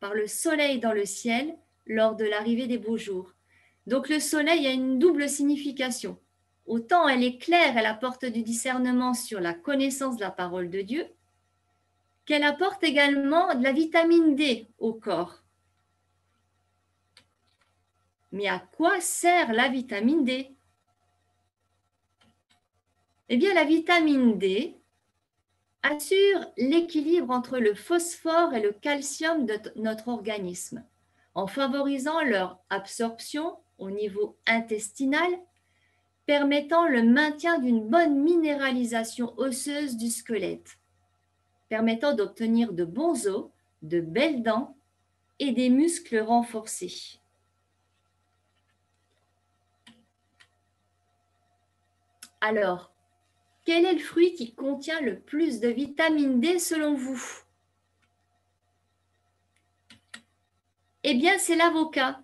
par le soleil dans le ciel lors de l'arrivée des beaux jours. Donc le soleil a une double signification. Autant elle éclaire, elle apporte du discernement sur la connaissance de la parole de Dieu, qu'elle apporte également de la vitamine D au corps. Mais à quoi sert la vitamine D? Eh bien, la vitamine D assure l'équilibre entre le phosphore et le calcium de notre organisme, en favorisant leur absorption au niveau intestinal, permettant le maintien d'une bonne minéralisation osseuse du squelette, permettant d'obtenir de bons os, de belles dents et des muscles renforcés. Alors, quel est le fruit qui contient le plus de vitamine D selon vous? Eh bien, c'est l'avocat.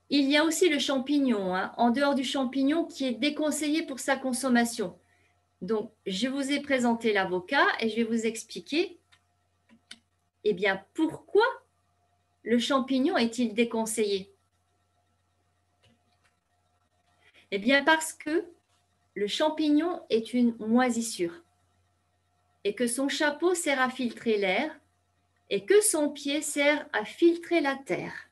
Il y a aussi le champignon, en dehors du champignon, qui est déconseillé pour sa consommation. Donc, je vous ai présenté l'avocat et je vais vous expliquer eh bien, pourquoi le champignon est-il déconseillé? Eh bien, parce que le champignon est une moisissure et que son chapeau sert à filtrer l'air et que son pied sert à filtrer la terre.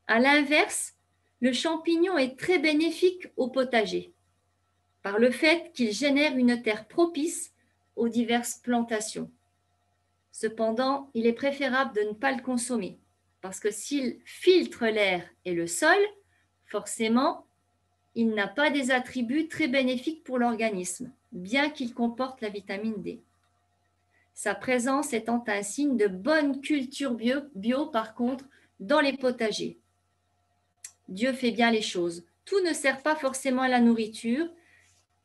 À l'inverse, le champignon est très bénéfique au potager par le fait qu'il génère une terre propice aux diverses plantations. Cependant, il est préférable de ne pas le consommer parce que s'il filtre l'air et le sol, forcément, il n'a pas des attributs très bénéfiques pour l'organisme, bien qu'il comporte la vitamine D. Sa présence étant un signe de bonne culture bio, par contre, dans les potagers. Dieu fait bien les choses. Tout ne sert pas forcément à la nourriture.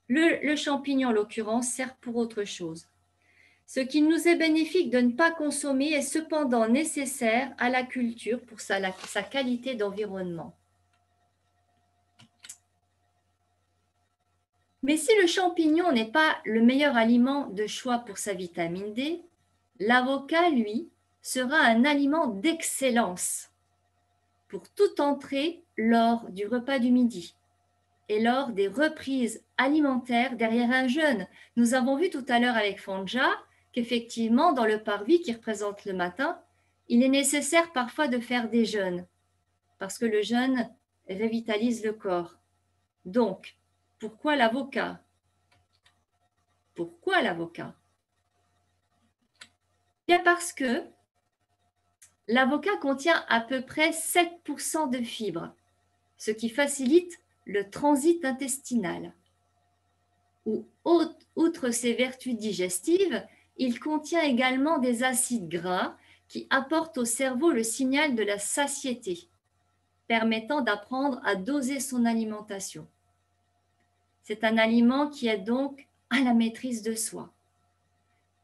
Le champignon, en l'occurrence, sert pour autre chose. Ce qui nous est bénéfique de ne pas consommer est cependant nécessaire à la culture pour sa qualité d'environnement. Mais si le champignon n'est pas le meilleur aliment de choix pour sa vitamine D, l'avocat, lui, sera un aliment d'excellence pour toute entrée lors du repas du midi et lors des reprises alimentaires derrière un jeûne. Nous avons vu tout à l'heure avec Fanja qu'effectivement, dans le parvis qui représente le matin, il est nécessaire parfois de faire des jeûnes parce que le jeûne revitalise le corps. Donc, pourquoi l'avocat? Pourquoi l'avocat? Bien parce que l'avocat contient à peu près 7% de fibres, ce qui facilite le transit intestinal. Outre ses vertus digestives, il contient également des acides gras qui apportent au cerveau le signal de la satiété, permettant d'apprendre à doser son alimentation. C'est un aliment qui aide donc à la maîtrise de soi.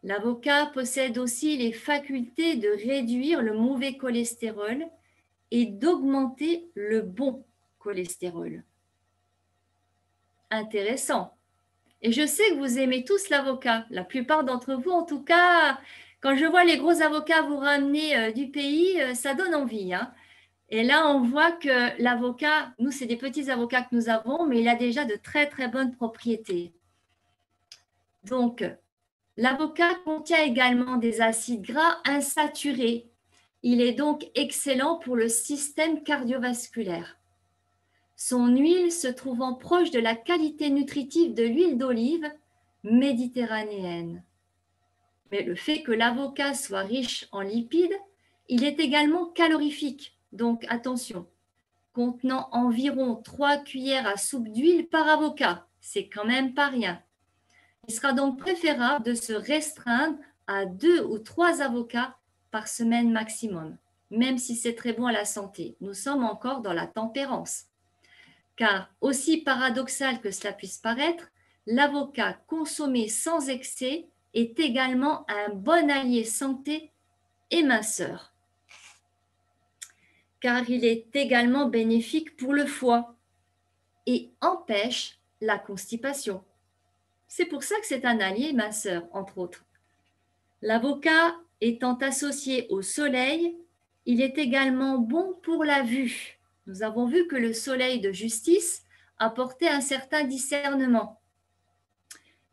L'avocat possède aussi les facultés de réduire le mauvais cholestérol et d'augmenter le bon cholestérol. Intéressant. Et je sais que vous aimez tous l'avocat. La plupart d'entre vous, en tout cas, quand je vois les gros avocats vous ramener du pays, ça donne envie, hein. Et là, on voit que l'avocat, nous, c'est des petits avocats que nous avons, mais il a déjà de très, très bonnes propriétés. Donc, l'avocat contient également des acides gras insaturés. Il est donc excellent pour le système cardiovasculaire. Son huile se trouvant proche de la qualité nutritive de l'huile d'olive méditerranéenne. Mais le fait que l'avocat soit riche en lipides, il est également calorifique. donc attention, contenant environ 3 cuillères à soupe d'huile par avocat. C'est quand même pas rien. Il sera donc préférable de se restreindre à 2 ou 3 avocats par semaine maximum, même si c'est très bon à la santé. Nous sommes encore dans la tempérance. Car, aussi paradoxal que cela puisse paraître, l'avocat consommé sans excès est également un bon allié santé et minceur. Car il est également bénéfique pour le foie et empêche la constipation. C'est pour ça que c'est un allié minceur, entre autres. L'avocat étant associé au soleil, il est également bon pour la vue. Nous avons vu que le soleil de justice apportait un certain discernement.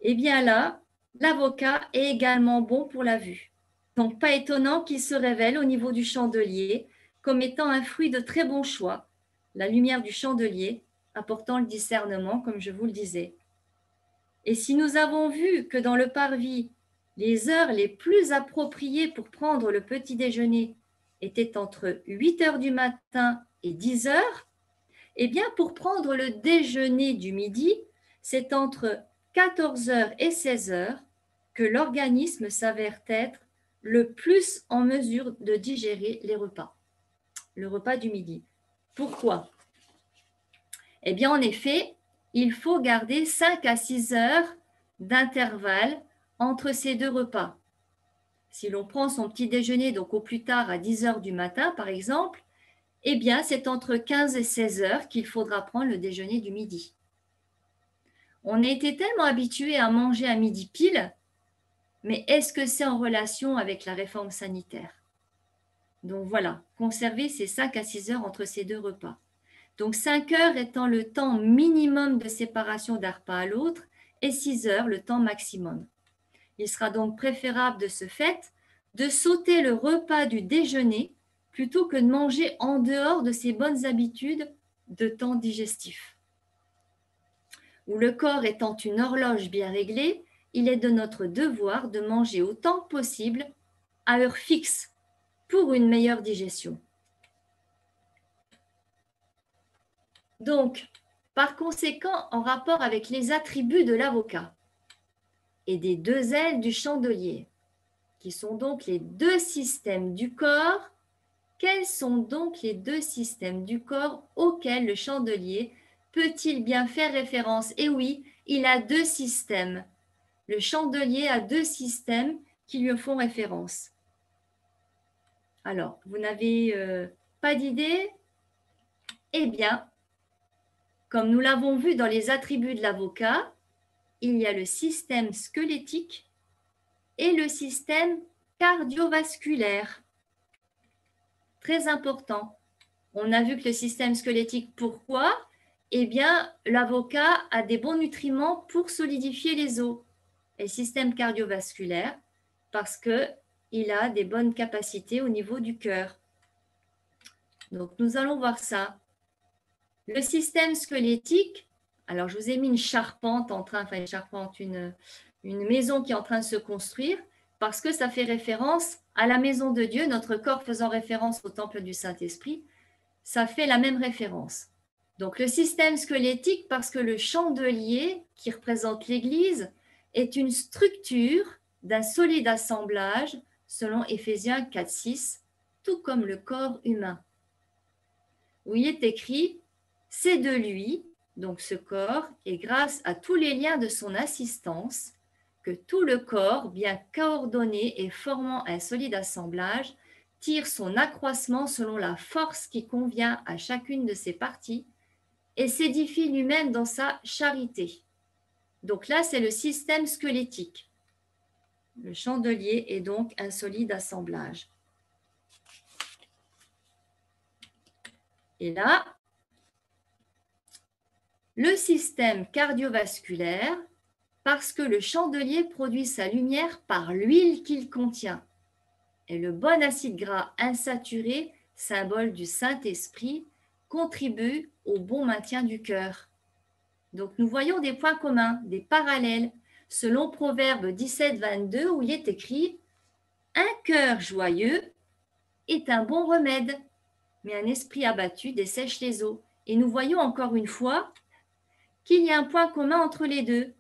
Et bien là, l'avocat est également bon pour la vue. Donc, pas étonnant qu'il se révèle au niveau du chandelier comme étant un fruit de très bon choix, la lumière du chandelier apportant le discernement, comme je vous le disais. Et si nous avons vu que dans le parvis, les heures les plus appropriées pour prendre le petit déjeuner étaient entre 8 heures du matin et 10 heures, eh bien pour prendre le déjeuner du midi, c'est entre 14 heures et 16 heures que l'organisme s'avère être le plus en mesure de digérer les repas, le repas du midi. Pourquoi? Eh bien en effet, il faut garder 5 à 6 heures d'intervalle entre ces deux repas. Si l'on prend son petit déjeuner, donc au plus tard à 10 heures du matin par exemple, eh bien c'est entre 15 et 16 heures qu'il faudra prendre le déjeuner du midi. On a été tellement habitué à manger à midi pile, mais est-ce que c'est en relation avec la réforme sanitaire? Donc voilà, conserver ces 5 à 6 heures entre ces deux repas. Donc 5 heures étant le temps minimum de séparation d'un repas à l'autre et 6 heures le temps maximum. Il sera donc préférable de ce fait de sauter le repas du déjeuner plutôt que de manger en dehors de ses bonnes habitudes de temps digestif. Où le corps étant une horloge bien réglée, il est de notre devoir de manger autant que possible à heure fixe pour une meilleure digestion. Donc, par conséquent, en rapport avec les attributs de l'avocat et des deux ailes du chandelier, qui sont donc les deux systèmes du corps, quels sont donc les deux systèmes du corps auxquels le chandelier peut-il bien faire référence? Et oui, il a deux systèmes. Le chandelier a deux systèmes qui lui font référence. Alors, vous n'avez pas d'idée? Eh bien, comme nous l'avons vu dans les attributs de l'avocat, il y a le système squelettique et le système cardiovasculaire. Très important. On a vu que le système squelettique, pourquoi? Eh bien, l'avocat a des bons nutriments pour solidifier les os. Et le système cardiovasculaire, parce qu'il a des bonnes capacités au niveau du cœur. Donc, nous allons voir ça. Le système squelettique, alors je vous ai mis une charpente une maison qui est en train de se construire, parce que ça fait référence à la maison de Dieu, notre corps faisant référence au temple du Saint-Esprit, ça fait la même référence. Donc le système squelettique, parce que le chandelier qui représente l'Église est une structure d'un solide assemblage, selon Éphésiens 4,6, tout comme le corps humain. Où il est écrit, c'est de lui, donc ce corps, et grâce à tous les liens de son assistance, que tout le corps, bien coordonné et formant un solide assemblage, tire son accroissement selon la force qui convient à chacune de ses parties et s'édifie lui-même dans sa charité. Donc là, c'est le système squelettique. Le chandelier est donc un solide assemblage. Et là, le système cardiovasculaire, parce que le chandelier produit sa lumière par l'huile qu'il contient. Et le bon acide gras insaturé, symbole du Saint-Esprit, contribue au bon maintien du cœur. Donc nous voyons des points communs, des parallèles, selon Proverbe 17, 22, où il est écrit « Un cœur joyeux est un bon remède, mais un esprit abattu dessèche les eaux. Et nous voyons encore une fois qu'il y a un point commun entre les deux,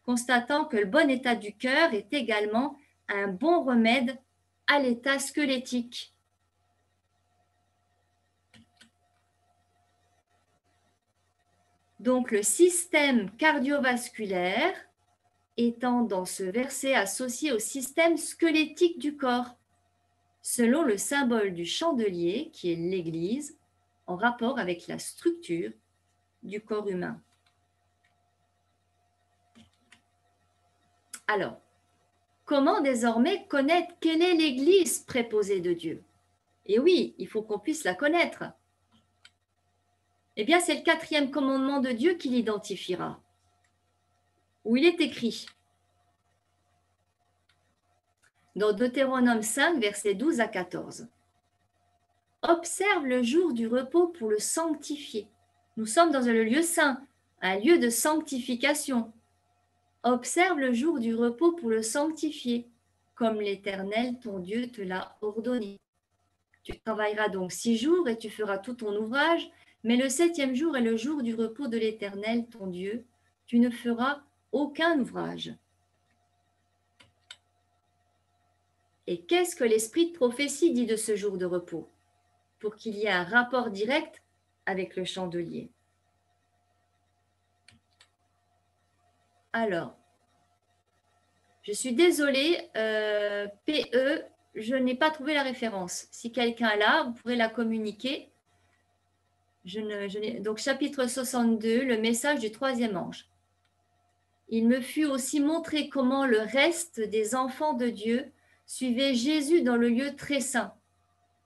constatant que le bon état du cœur est également un bon remède à l'état squelettique. Donc le système cardiovasculaire étant dans ce verset associé au système squelettique du corps, selon le symbole du chandelier qui est l'Église, en rapport avec la structure du corps humain. Alors, comment désormais connaître quelle est l'Église préposée de Dieu? Et oui, il faut qu'on puisse la connaître. Eh bien, c'est le 4e commandement de Dieu qui l'identifiera, où il est écrit, dans Deutéronome 5, versets 12 à 14. « Observe le jour du repos pour le sanctifier. » Nous sommes dans le lieu saint, un lieu de sanctification. Observe le jour du repos pour le sanctifier, comme l'Éternel, ton Dieu, te l'a ordonné. Tu travailleras donc 6 jours et tu feras tout ton ouvrage, mais le 7e jour est le jour du repos de l'Éternel, ton Dieu. Tu ne feras aucun ouvrage. Et qu'est-ce que l'esprit de prophétie dit de ce jour de repos? Pour qu'il y ait un rapport direct avec le chandelier. Alors, je suis désolée, PE, je n'ai pas trouvé la référence. Si quelqu'un l'a, vous pourrez la communiquer. Donc, chapitre 62, le message du 3e ange. Il me fut aussi montré comment le reste des enfants de Dieu suivait Jésus dans le lieu très saint.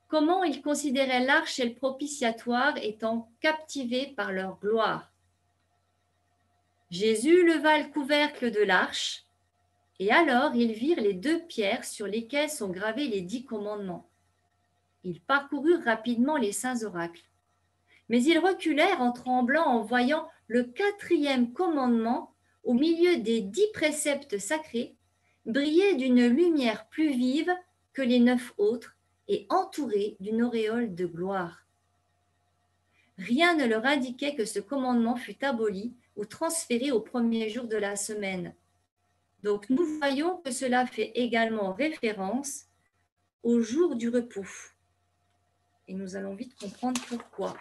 Comment ils considéraient l'arche et le propitiatoire étant captivés par leur gloire. Jésus leva le couvercle de l'arche, et alors ils virent les 2 pierres sur lesquelles sont gravés les 10 commandements. Ils parcoururent rapidement les saints oracles. Mais ils reculèrent en tremblant en voyant le 4e commandement au milieu des 10 préceptes sacrés briller d'une lumière plus vive que les 9 autres et entouré d'une auréole de gloire. Rien ne leur indiquait que ce commandement fut aboli ou transféré au premier jour de la semaine. Donc nous voyons que cela fait également référence au jour du repos. Et nous allons vite comprendre pourquoi.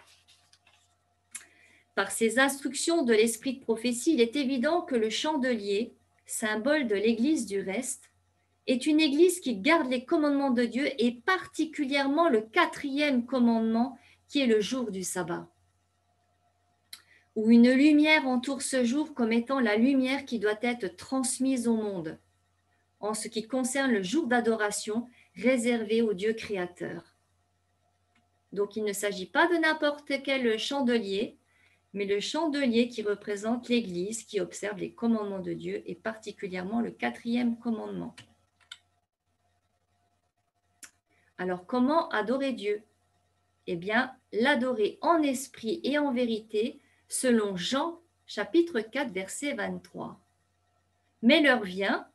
Par ces instructions de l'esprit de prophétie, il est évident que le chandelier, symbole de l'Église du reste, est une Église qui garde les commandements de Dieu et particulièrement le 4e commandement qui est le jour du sabbat, où une lumière entoure ce jour comme étant la lumière qui doit être transmise au monde, en ce qui concerne le jour d'adoration réservé au Dieu créateur. Donc il ne s'agit pas de n'importe quel chandelier, mais le chandelier qui représente l'Église qui observe les commandements de Dieu et particulièrement le 4e commandement. Alors comment adorer Dieu? Eh bien, l'adorer en esprit et en vérité, selon Jean chapitre 4 verset 23. Mais l'heure vient,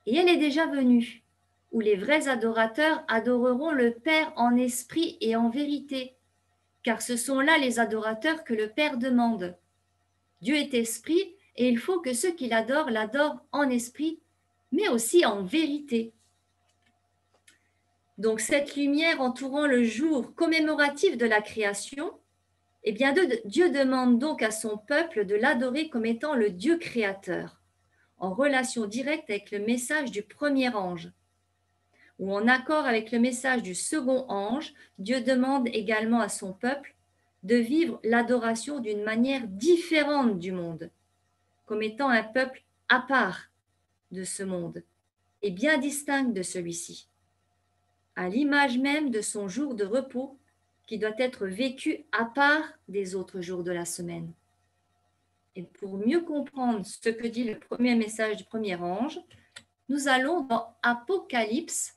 et elle est déjà venue, où les vrais adorateurs adoreront le Père en esprit et en vérité, car ce sont là les adorateurs que le Père demande. Dieu est esprit et il faut que ceux qui l'adorent l'adorent en esprit, mais aussi en vérité. Donc cette lumière entourant le jour commémoratif de la création, eh bien Dieu demande donc à son peuple de l'adorer comme étant le Dieu créateur, en relation directe avec le message du premier ange. Ou en accord avec le message du second ange, Dieu demande également à son peuple de vivre l'adoration d'une manière différente du monde, comme étant un peuple à part de ce monde et bien distinct de celui-ci, à l'image même de son jour de repos qui doit être vécu à part des autres jours de la semaine. Et pour mieux comprendre ce que dit le premier message du premier ange, nous allons dans Apocalypse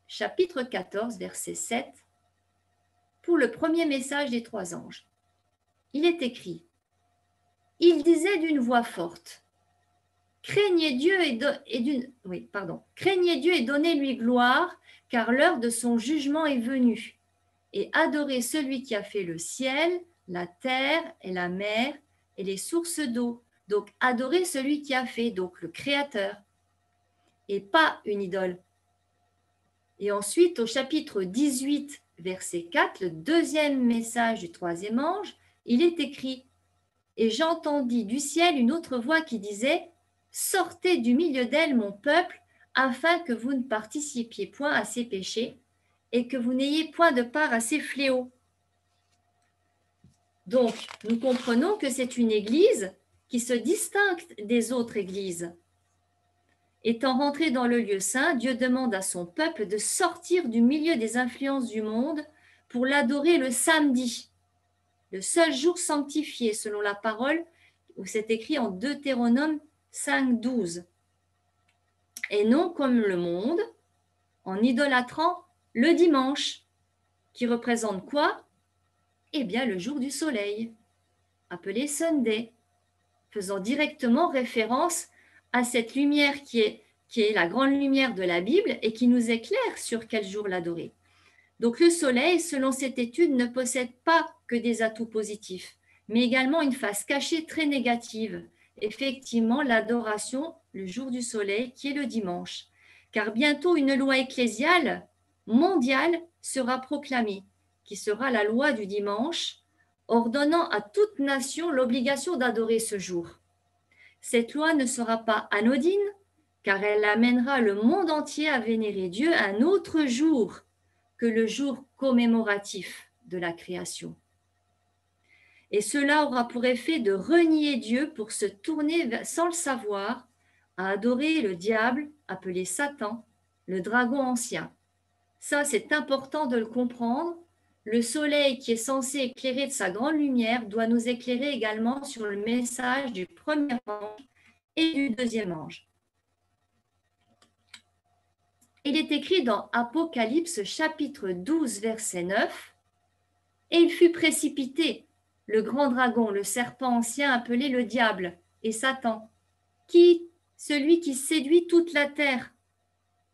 chapitre 14, verset 7, pour le premier message des 3 anges. Il est écrit, « Il disait d'une voix forte, « Craignez Dieu Craignez Dieu et donnez-lui gloire, car l'heure de son jugement est venue, et adorez celui qui a fait le ciel, la terre et la mer et les sources d'eau. Donc, adorez celui qui a fait, donc le Créateur, et pas une idole. Et ensuite, au chapitre 18, verset 4, le deuxième message du troisième ange, il est écrit « Et j'entendis du ciel une autre voix qui disait « Sortez du milieu d'elle, mon peuple, afin que vous ne participiez point à ses péchés et que vous n'ayez point de part à ses fléaux. » Donc, nous comprenons que c'est une église qui se distingue des autres églises. Étant rentré dans le lieu saint, Dieu demande à son peuple de sortir du milieu des influences du monde pour l'adorer le samedi, le seul jour sanctifié selon la parole où c'est écrit en Deutéronome 5, 12. Et non comme le monde, en idolâtrant le dimanche, qui représente quoi? Eh bien, le jour du soleil, appelé Sunday, faisant directement référence à cette lumière qui est la grande lumière de la Bible et qui nous éclaire sur quel jour l'adorer. Donc le soleil, selon cette étude, ne possède pas que des atouts positifs, mais également une face cachée très négative. Effectivement, l'adoration, le jour du soleil, qui est le dimanche. Car bientôt une loi ecclésiale mondiale sera proclamée, qui sera la loi du dimanche, ordonnant à toute nation l'obligation d'adorer ce jour. Cette loi ne sera pas anodine, car elle amènera le monde entier à vénérer Dieu un autre jour que le jour commémoratif de la création. Et cela aura pour effet de renier Dieu pour se tourner sans le savoir à adorer le diable, appelé Satan, le dragon ancien. Ça, c'est important de le comprendre. Le soleil qui est censé éclairer de sa grande lumière doit nous éclairer également sur le message du premier ange et du deuxième ange. Il est écrit dans Apocalypse chapitre 12, verset 9, « Et il fut précipité, le grand dragon, le serpent ancien appelé le diable et Satan, celui qui séduit toute la terre.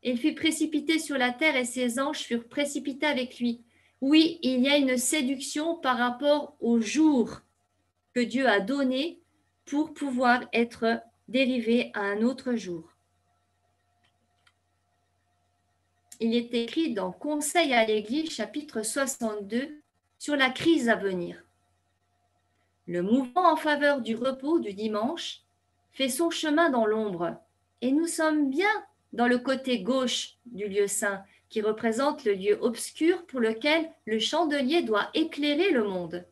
Et il fut précipité sur la terre et ses anges furent précipités avec lui. » Oui, il y a une séduction par rapport au jour que Dieu a donné pour pouvoir être dérivé à un autre jour. Il est écrit dans Conseil à l'Église, chapitre 62, sur la crise à venir. Le mouvement en faveur du repos du dimanche fait son chemin dans l'ombre et nous sommes bien dans le côté gauche du lieu saint, qui représente le lieu obscur pour lequel le chandelier doit éclairer le monde.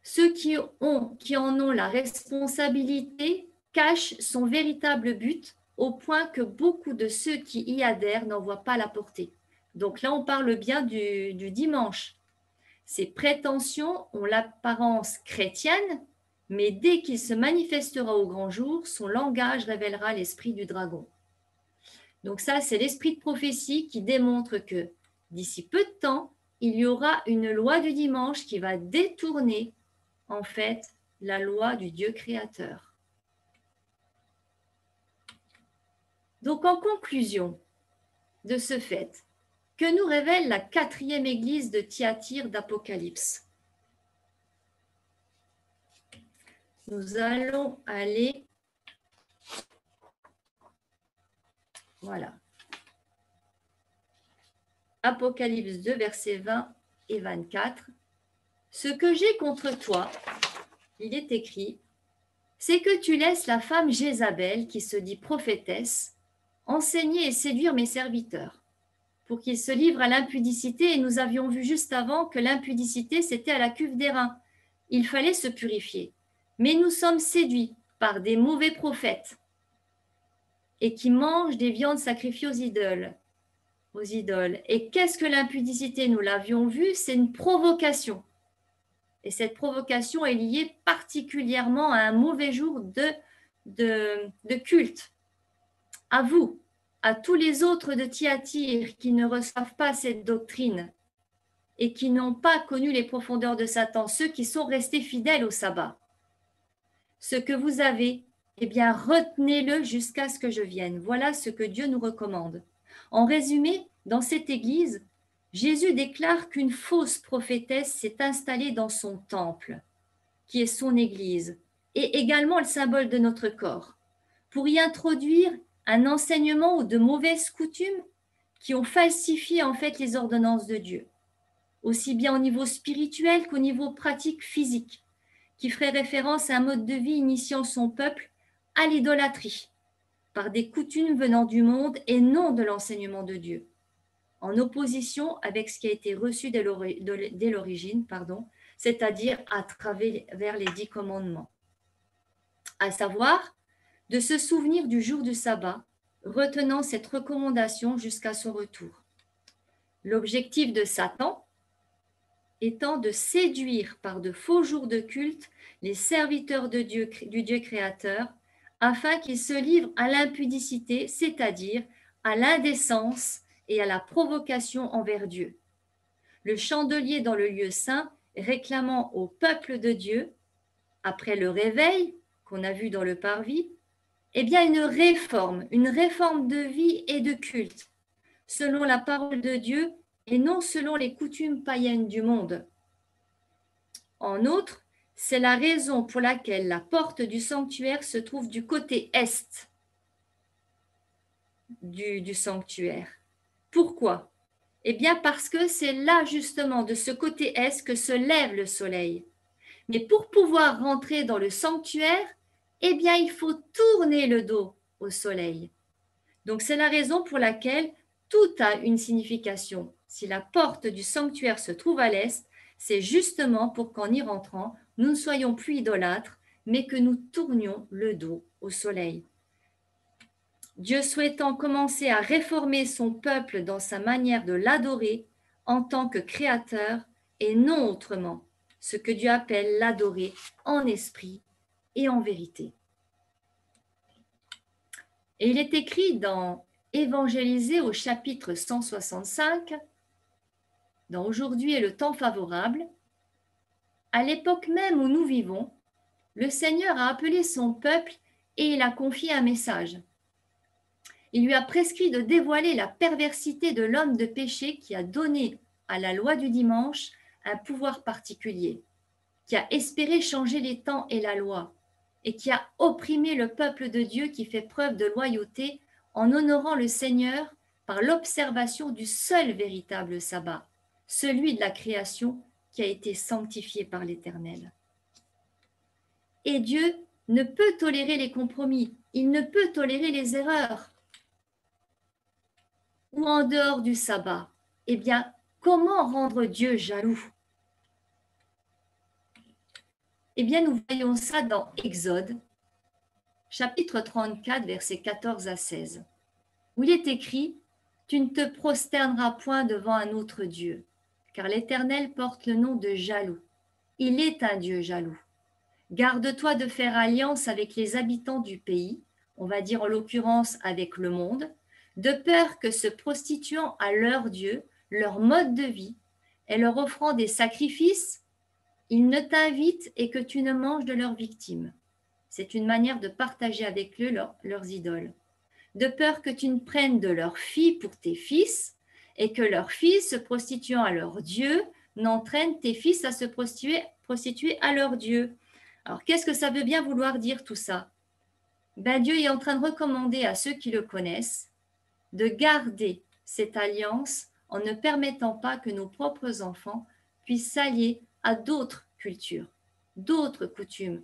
Ceux qui en ont la responsabilité cachent son véritable but au point que beaucoup de ceux qui y adhèrent n'en voient pas la portée. Donc là, on parle bien du dimanche. Ces prétentions ont l'apparence chrétienne, mais dès qu'il se manifestera au grand jour, son langage révélera l'esprit du dragon. Donc ça, c'est l'esprit de prophétie qui démontre que d'ici peu de temps, il y aura une loi du dimanche qui va détourner en fait la loi du Dieu créateur. Donc en conclusion de ce fait, que nous révèle la 4e église de Thyatire d'Apocalypse? Nous allons aller... Voilà. Apocalypse 2, versets 20 et 24. Ce que j'ai contre toi, il est écrit, c'est que tu laisses la femme Jézabel, qui se dit prophétesse, enseigner et séduire mes serviteurs, pour qu'ils se livrent à l'impudicité. Et nous avions vu juste avant que l'impudicité, c'était à la cuve d'airain. Il fallait se purifier. Mais nous sommes séduits par des mauvais prophètes et qui mangent des viandes sacrifiées aux idoles. Et qu'est-ce que l'impudicité? Nous l'avions vu, c'est une provocation. Et cette provocation est liée particulièrement à un mauvais jour de culte. À vous, à tous les autres de Thyatire qui ne reçoivent pas cette doctrine et qui n'ont pas connu les profondeurs de Satan, ceux qui sont restés fidèles au sabbat. Ce que vous avez, eh bien, retenez-le jusqu'à ce que je vienne. Voilà ce que Dieu nous recommande. En résumé, dans cette église, Jésus déclare qu'une fausse prophétesse s'est installée dans son temple, qui est son Église, et également le symbole de notre corps, pour y introduire un enseignement ou de mauvaises coutumes qui ont falsifié en fait les ordonnances de Dieu, aussi bien au niveau spirituel qu'au niveau pratique physique, qui ferait référence à un mode de vie initiant son peuple à l'idolâtrie, par des coutumes venant du monde et non de l'enseignement de Dieu, en opposition avec ce qui a été reçu dès l'origine, c'est-à-dire à travers les 10 commandements, à savoir de se souvenir du jour du sabbat, retenant cette recommandation jusqu'à son retour. L'objectif de Satan étant de séduire par de faux jours de culte les serviteurs de Dieu, du Dieu créateur, afin qu'ils se livrent à l'impudicité, c'est-à-dire à l'indécence et à la provocation envers Dieu. Le chandelier dans le lieu saint réclamant au peuple de Dieu, après le réveil qu'on a vu dans le parvis, eh bien une réforme de vie et de culte, selon la parole de Dieu et non selon les coutumes païennes du monde. En outre, c'est la raison pour laquelle la porte du sanctuaire se trouve du côté est du sanctuaire. Pourquoi? Eh bien parce que c'est là justement de ce côté est que se lève le soleil. Mais pour pouvoir rentrer dans le sanctuaire, eh bien il faut tourner le dos au soleil. Donc c'est la raison pour laquelle tout a une signification. Si la porte du sanctuaire se trouve à l'est, c'est justement pour qu'en y rentrant, nous ne soyons plus idolâtres, mais que nous tournions le dos au soleil. Dieu souhaitant commencer à réformer son peuple dans sa manière de l'adorer en tant que créateur et non autrement, ce que Dieu appelle l'adorer en esprit et en vérité. Et il est écrit dans Évangéliser au chapitre 165, dans Aujourd'hui est le temps favorable, à l'époque même où nous vivons, le Seigneur a appelé son peuple et il a confié un message. Il lui a prescrit de dévoiler la perversité de l'homme de péché qui a donné à la loi du dimanche un pouvoir particulier, qui a espéré changer les temps et la loi, et qui a opprimé le peuple de Dieu qui fait preuve de loyauté en honorant le Seigneur par l'observation du seul véritable sabbat, celui de la création qui a été sanctifié par l'Éternel. Et Dieu ne peut tolérer les compromis, il ne peut tolérer les erreurs. Ou en dehors du sabbat, eh bien, comment rendre Dieu jaloux? Eh bien, nous voyons ça dans Exode, chapitre 34, versets 14 à 16, où il est écrit « Tu ne te prosterneras point devant un autre Dieu, car l'Éternel porte le nom de jaloux. Il est un Dieu jaloux. Garde-toi de faire alliance avec les habitants du pays, on va dire en l'occurrence avec le monde, de peur que se prostituant à leur Dieu, leur mode de vie, et leur offrant des sacrifices, ils ne t'invitent et que tu ne manges de leurs victimes. » C'est une manière de partager avec eux leurs idoles. « De peur que tu ne prennes de leurs filles pour tes fils, et que leurs fils, se prostituant à leur Dieu, n'entraînent tes fils à se prostituer à leur Dieu. » Alors, qu'est-ce que ça veut bien vouloir dire tout ça? Ben, Dieu est en train de recommander à ceux qui le connaissent de garder cette alliance en ne permettant pas que nos propres enfants puissent s'allier à d'autres cultures, d'autres coutumes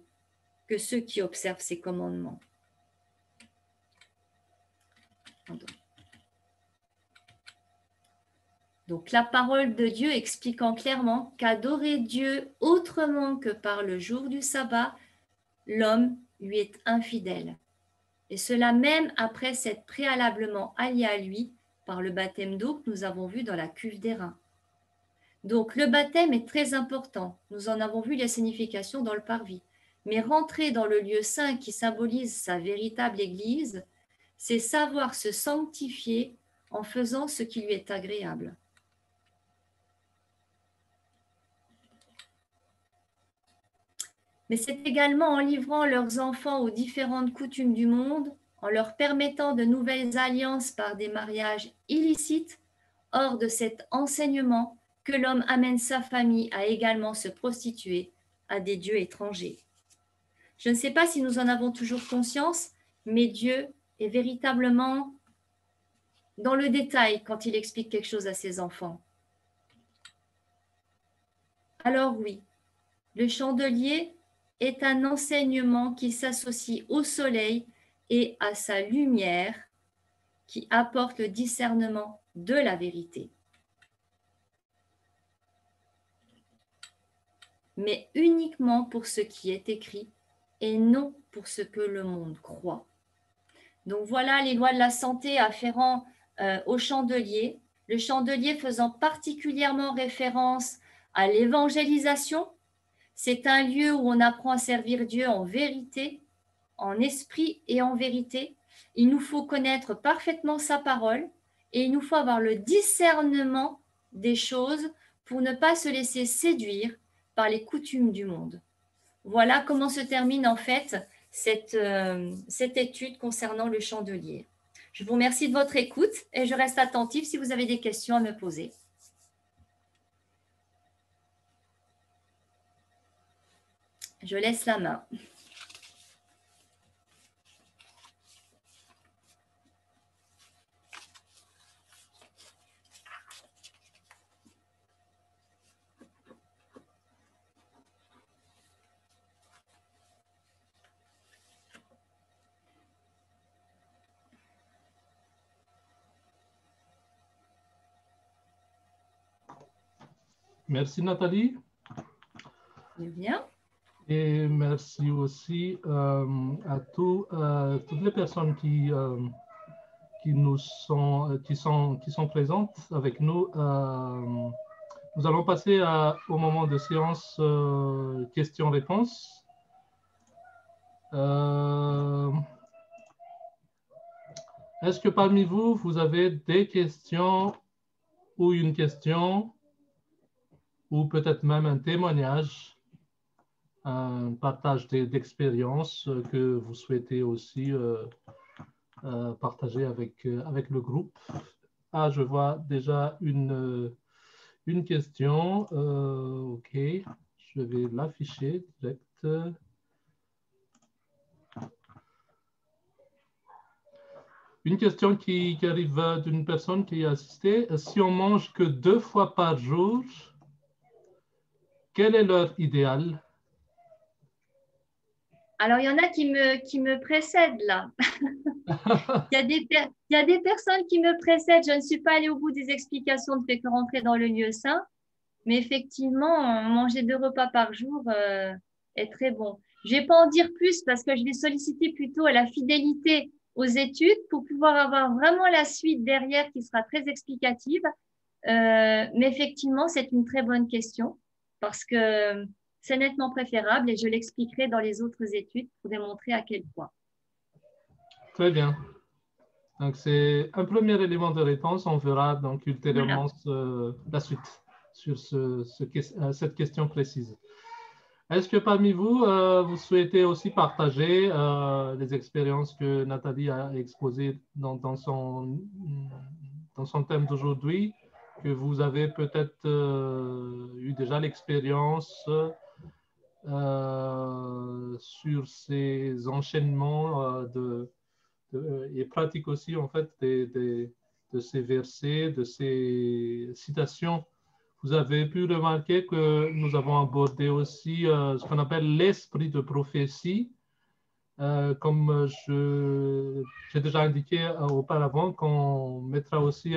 que ceux qui observent ces commandements. Donc la parole de Dieu expliquant clairement qu'adorer Dieu autrement que par le jour du sabbat, l'homme lui est infidèle. Et cela même après s'être préalablement allié à lui par le baptême d'eau que nous avons vu dans la cuve d'airain. Donc le baptême est très important. Nous en avons vu les significations dans le parvis. Mais rentrer dans le lieu saint qui symbolise sa véritable Église, c'est savoir se sanctifier en faisant ce qui lui est agréable. Mais c'est également en livrant leurs enfants aux différentes coutumes du monde, en leur permettant de nouvelles alliances par des mariages illicites, hors de cet enseignement que l'homme amène sa famille à également se prostituer à des dieux étrangers. Je ne sais pas si nous en avons toujours conscience, mais Dieu est véritablement dans le détail quand il explique quelque chose à ses enfants. Alors oui, le chandelier est un enseignement qui s'associe au soleil et à sa lumière, qui apporte le discernement de la vérité. Mais uniquement pour ce qui est écrit et non pour ce que le monde croit. Donc voilà les lois de la santé afférents au chandelier. Le chandelier faisant particulièrement référence à l'évangélisation. C'est un lieu où on apprend à servir Dieu en vérité, en esprit et en vérité. Il nous faut connaître parfaitement sa parole et il nous faut avoir le discernement des choses pour ne pas se laisser séduire par les coutumes du monde. Voilà comment se termine en fait cette étude concernant le chandelier. Je vous remercie de votre écoute et je reste attentive si vous avez des questions à me poser. Je laisse la main. Merci Nathalie. Bien. Et merci aussi à toutes les personnes qui sont présentes avec nous. Nous allons passer au moment de séance questions-réponses. Est-ce que parmi vous, vous avez des questions ou une question ou peut-être même un témoignage, un partage d'expériences que vous souhaitez aussi partager avec le groupe? Ah, je vois déjà une question. OK, je vais l'afficher direct. Une question qui arrive d'une personne qui a assisté. Si on mange que 2 fois par jour, quel est leur idéal? Alors, il y en a qui me précèdent là. il y a des personnes qui me précèdent. Je ne suis pas allée au bout des explications de fait que rentrer dans le lieu saint. Mais effectivement, manger 2 repas par jour est très bon. Je ne vais pas en dire plus parce que je vais solliciter plutôt la fidélité aux études pour pouvoir avoir vraiment la suite derrière qui sera très explicative. Mais effectivement, c'est une très bonne question parce que c'est nettement préférable et je l'expliquerai dans les autres études pour démontrer à quel point. Très bien. Donc, c'est un premier élément de réponse. On verra donc ultérieurement la suite sur cette question précise. Est-ce que parmi vous, vous souhaitez aussi partager les expériences que Nathalie a exposées dans son thème d'aujourd'hui, que vous avez peut-être eu déjà l'expérience sur ces enchaînements et pratique aussi en fait de ces versets, de ces citations. Vous avez pu remarquer que nous avons abordé aussi ce qu'on appelle l'esprit de prophétie. Comme j'ai déjà indiqué auparavant, qu'on mettra aussi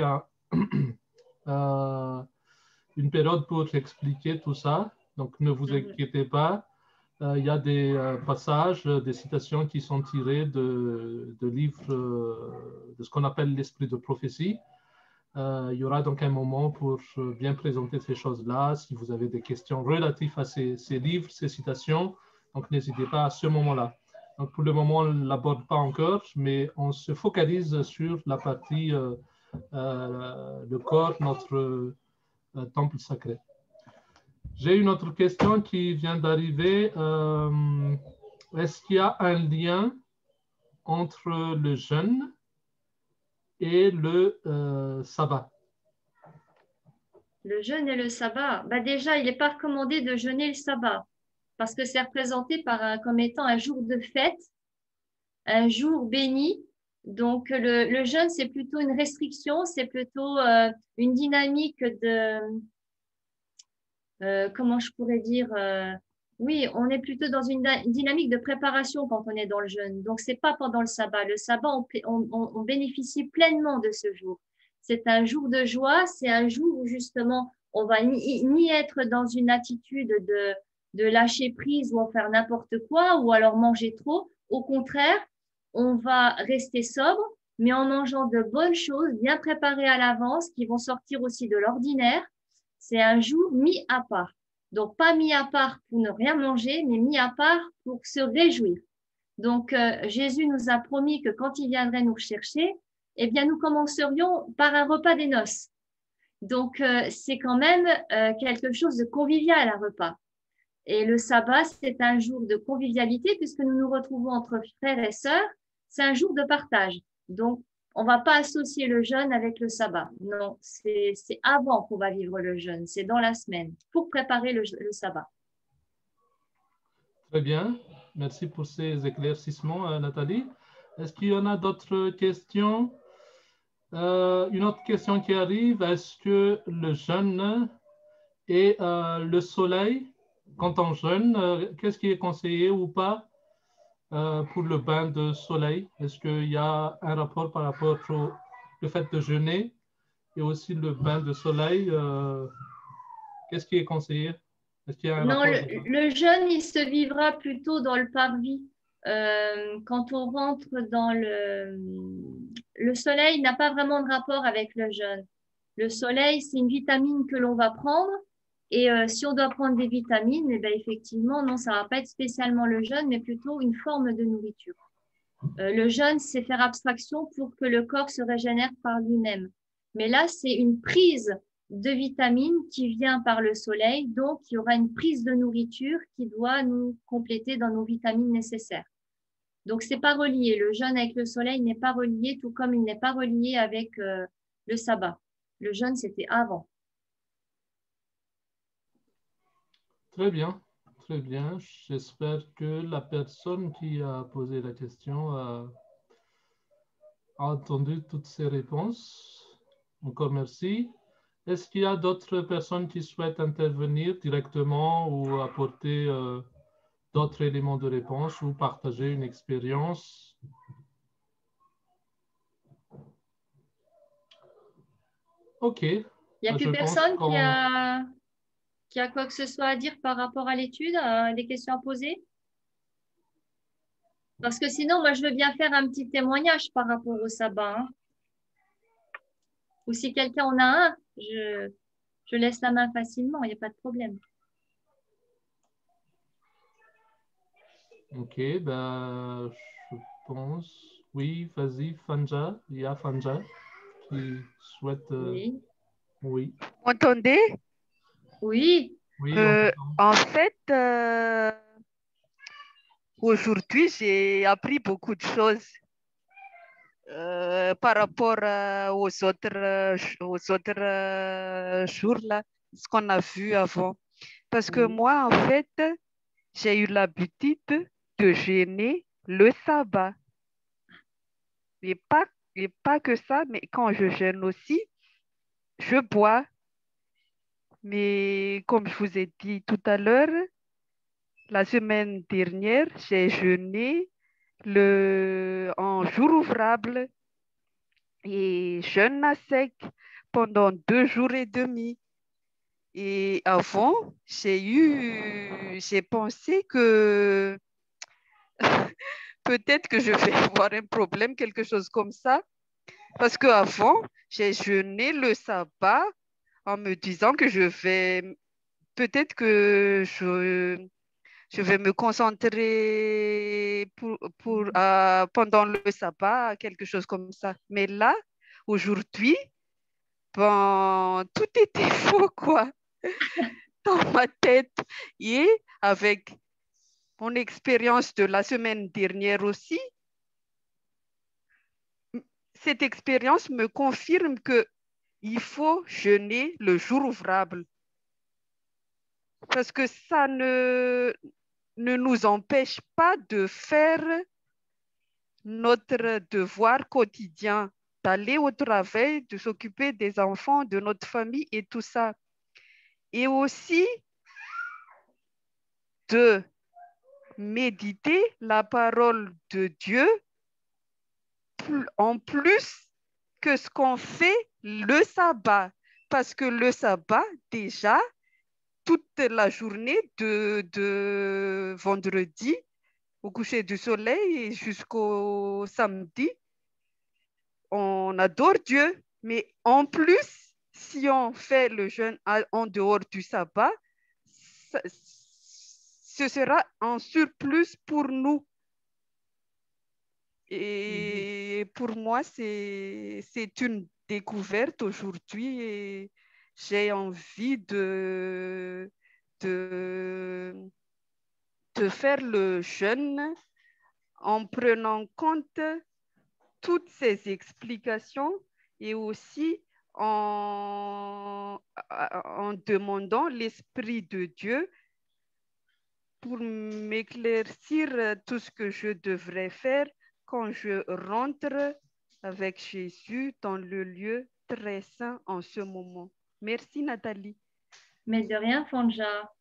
une période pour expliquer tout ça. Donc, ne vous inquiétez pas. Il y a des passages, des citations qui sont tirées de livres de ce qu'on appelle l'esprit de prophétie. Il y aura donc un moment pour bien présenter ces choses-là. Si vous avez des questions relatives à ces livres, ces citations, donc n'hésitez pas à ce moment-là. Donc pour le moment, on ne l'aborde pas encore, mais on se focalise sur la partie le corps, notre temple sacré. J'ai une autre question qui vient d'arriver. Est-ce qu'il y a un lien entre le jeûne et le sabbat? Le jeûne et le sabbat. Bah déjà, il n'est pas recommandé de jeûner le sabbat parce que c'est représenté comme étant un jour de fête, un jour béni. Donc, le jeûne, c'est plutôt une restriction, c'est plutôt une dynamique de, comment je pourrais dire, oui, on est plutôt dans une dynamique de préparation quand on est dans le jeûne. Donc, c'est pas pendant le sabbat. Le sabbat, on bénéficie pleinement de ce jour. C'est un jour de joie, c'est un jour où justement, on va ni être dans une attitude de lâcher prise ou en faire n'importe quoi ou alors manger trop. Au contraire, on va rester sobre, mais en mangeant de bonnes choses, bien préparées à l'avance, qui vont sortir aussi de l'ordinaire. C'est un jour mis à part. Donc, pas mis à part pour ne rien manger, mais mis à part pour se réjouir. Donc, Jésus nous a promis que quand il viendrait nous chercher, eh bien, nous commencerions par un repas des noces. Donc, c'est quand même quelque chose de convivial, un repas. Et le sabbat, c'est un jour de convivialité puisque nous nous retrouvons entre frères et sœurs. C'est un jour de partage. Donc, on ne va pas associer le jeûne avec le sabbat. Non, c'est avant qu'on va vivre le jeûne. C'est dans la semaine pour préparer le sabbat. Très bien. Merci pour ces éclaircissements, Nathalie. Est-ce qu'il y en a d'autres questions? Une autre question qui arrive, est-ce que le jeûne et le soleil, quand on jeûne, qu'est-ce qui est conseillé ou pas pour le bain de soleil? Est-ce qu'il y a un rapport par rapport au fait de jeûner et aussi le bain de soleil? Qu'est-ce qui est conseillé? Est-ce qu'il y a un Non, rapport? le jeûne, il se vivra plutôt dans le parvis. Quand on rentre dans le soleil n'a pas vraiment de rapport avec le jeûne. Le soleil, c'est une vitamine que l'on va prendre. Et si on doit prendre des vitamines, eh bien, effectivement, non, ça ne va pas être spécialement le jeûne, mais plutôt une forme de nourriture. Le jeûne, c'est faire abstraction pour que le corps se régénère par lui-même. Mais là, c'est une prise de vitamines qui vient par le soleil. Donc, il y aura une prise de nourriture qui doit nous compléter dans nos vitamines nécessaires. Donc, ce n'est pas relié. Le jeûne avec le soleil n'est pas relié, tout comme il n'est pas relié avec le sabbat. Le jeûne, c'était avant. Très bien, très bien. J'espère que la personne qui a posé la question a entendu toutes ces réponses. Encore merci. Est-ce qu'il y a d'autres personnes qui souhaitent intervenir directement ou apporter d'autres éléments de réponse ou partager une expérience? OK. Il n'y a plus personne qui a quoi que ce soit à dire par rapport à l'étude, des questions à poser? Parce que sinon, moi, je veux bien faire un petit témoignage par rapport au sabbat. Hein. Ou si quelqu'un en a un, je laisse la main facilement, il n'y a pas de problème. OK, ben, je pense... Oui, vas-y, Fanja. Il y a Fanja qui souhaite... Oui. Oui. Vous m'entendez? Oui. Oui, en fait, aujourd'hui, j'ai appris beaucoup de choses par rapport aux autres jours, là, ce qu'on a vu avant. Parce que moi, en fait, j'ai eu l'habitude de jeûner le sabbat. Et pas que ça, mais quand je jeûne aussi, je bois. Mais comme je vous ai dit tout à l'heure, la semaine dernière, j'ai jeûné en jour ouvrable et jeûne à sec pendant 2 jours et demi. Et avant, j'ai pensé que peut-être que je vais avoir un problème, quelque chose comme ça. Parce qu'avant, j'ai jeûné le sabbat en me disant que peut-être que je vais me concentrer pendant le sabbat, quelque chose comme ça. Mais là, aujourd'hui, tout était faux, quoi, dans ma tête. Et avec mon expérience de la semaine dernière aussi, cette expérience me confirme que il faut jeûner le jour ouvrable. Parce que ça ne nous empêche pas de faire notre devoir quotidien, d'aller au travail, de s'occuper des enfants, de notre famille et tout ça. Et aussi de méditer la parole de Dieu en plus que ce qu'on fait le sabbat. Parce que le sabbat, déjà, toute la journée de vendredi au coucher du soleil et jusqu'au samedi, on adore Dieu. Mais en plus, si on fait le jeûne en dehors du sabbat, ce sera un surplus pour nous. Et pour moi, c'est une découverte aujourd'hui et j'ai envie de faire le jeûne en prenant compte toutes ces explications et aussi en demandant l'Esprit de Dieu pour m'éclaircir tout ce que je devrais faire quand je rentre avec Jésus dans le lieu très saint en ce moment. Merci Nathalie. Mais de rien, Fanja.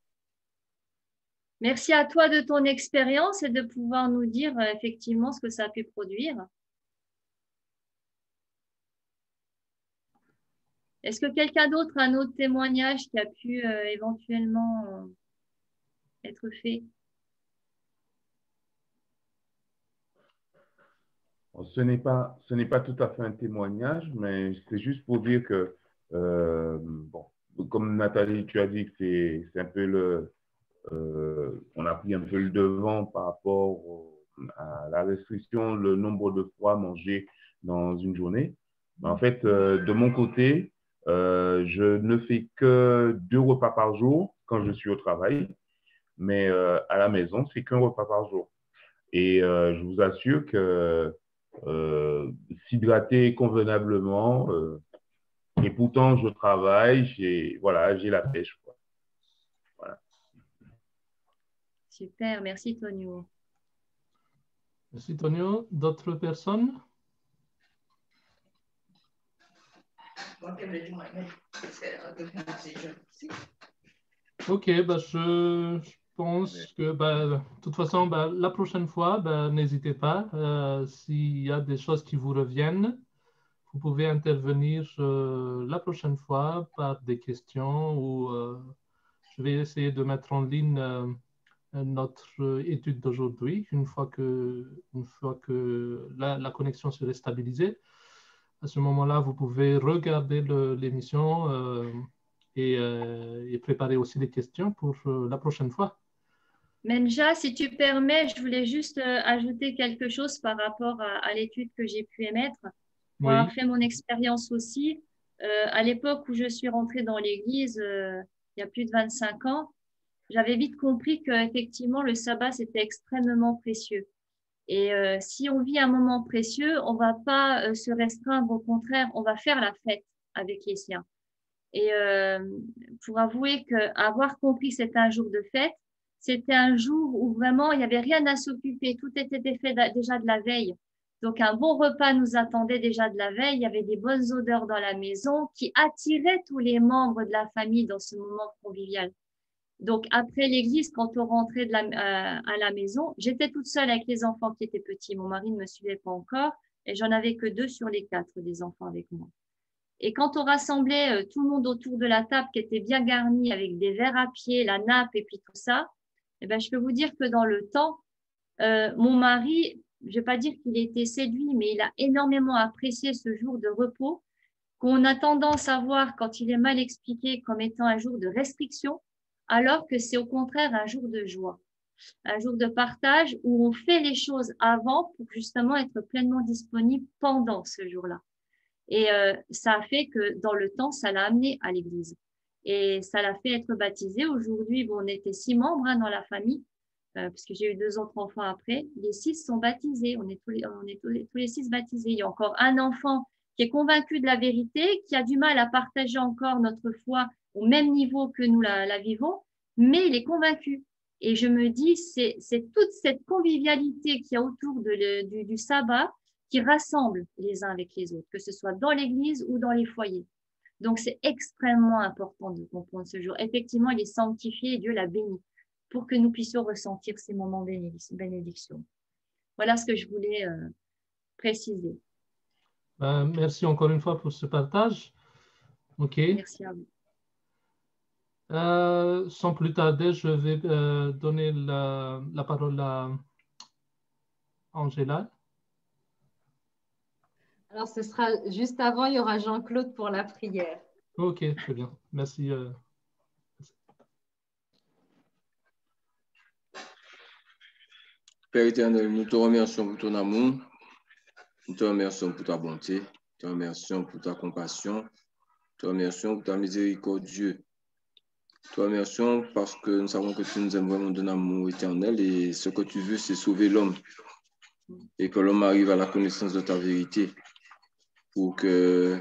Merci à toi de ton expérience et de pouvoir nous dire effectivement ce que ça a pu produire. Est-ce que quelqu'un d'autre a un autre témoignage qui a pu éventuellement être fait? Ce n'est pas tout à fait un témoignage, mais c'est juste pour dire que, bon, comme Nathalie, tu as dit que c'est un peu on a pris un peu le devant par rapport à la restriction, le nombre de fois mangé dans une journée. En fait, de mon côté, je ne fais que 2 repas par jour quand je suis au travail, mais à la maison, c'est qu'un repas par jour. Et je vous assure que s'hydrater convenablement, et pourtant je travaille, j'ai la pêche, quoi. Voilà. Super, merci Tonio. Merci Tonio. D'autres personnes? Ok, bah, je pense que de toute façon, la prochaine fois, n'hésitez pas. S'il y a des choses qui vous reviennent, vous pouvez intervenir la prochaine fois par des questions ou je vais essayer de mettre en ligne notre étude d'aujourd'hui une fois que la connexion serait stabilisée. À ce moment-là, vous pouvez regarder l'émission et préparer aussi des questions pour la prochaine fois. Menja, si tu permets, je voulais juste ajouter quelque chose par rapport à l'étude que j'ai pu émettre. Pour avoir fait mon expérience aussi, à l'époque où je suis rentrée dans l'église, il y a plus de 25 ans, j'avais vite compris qu'effectivement, le sabbat, c'était extrêmement précieux. Et si on vit un moment précieux, on ne va pas se restreindre, au contraire, on va faire la fête avec les siens. Et pour avouer qu'avoir compris que c'était un jour de fête, c'était un jour où vraiment il n'y avait rien à s'occuper, tout était fait déjà de la veille. Donc un bon repas nous attendait déjà de la veille, il y avait des bonnes odeurs dans la maison qui attiraient tous les membres de la famille dans ce moment convivial. Donc après l'église, quand on rentrait à la maison, j'étais toute seule avec les enfants qui étaient petits. Mon mari ne me suivait pas encore et j'en avais que 2 sur les 4 des enfants avec moi. Et quand on rassemblait tout le monde autour de la table qui était bien garnie avec des verres à pied, la nappe et puis tout ça, eh ben, je peux vous dire que dans le temps, mon mari, je ne vais pas dire qu'il a été séduit, mais il a énormément apprécié ce jour de repos qu'on a tendance à voir quand il est mal expliqué comme étant un jour de restriction, alors que c'est au contraire un jour de joie, un jour de partage où on fait les choses avant pour justement être pleinement disponible pendant ce jour-là. Et ça a fait que dans le temps, ça l'a amené à l'église. Et ça l'a fait être baptisé. Aujourd'hui, on était 6 membres dans la famille, parce que j'ai eu 2 autres enfants après. Les 6 sont baptisés. On est tous les 6 baptisés. Il y a encore un enfant qui est convaincu de la vérité, qui a du mal à partager encore notre foi au même niveau que nous la vivons, mais il est convaincu. Et je me dis, c'est toute cette convivialité qu'il y a autour du sabbat qui rassemble les uns avec les autres, que ce soit dans l'église ou dans les foyers. Donc, c'est extrêmement important de comprendre ce jour. Effectivement, il est sanctifié et Dieu l'a béni pour que nous puissions ressentir ces moments de bénédiction. Voilà ce que je voulais préciser. Merci encore une fois pour ce partage. OK. Merci à vous. Sans plus tarder, je vais donner la parole à Angela. Alors, ce sera juste avant, il y aura Jean-Claude pour la prière. OK, très bien. Merci. Père éternel, nous te remercions pour ton amour, nous te remercions pour ta bonté, nous te remercions pour ta compassion, nous te remercions pour ta miséricorde, Dieu. Nous te remercions parce que nous savons que tu nous aimes vraiment d'un amour éternel et ce que tu veux, c'est sauver l'homme et que l'homme arrive à la connaissance de ta vérité pour que,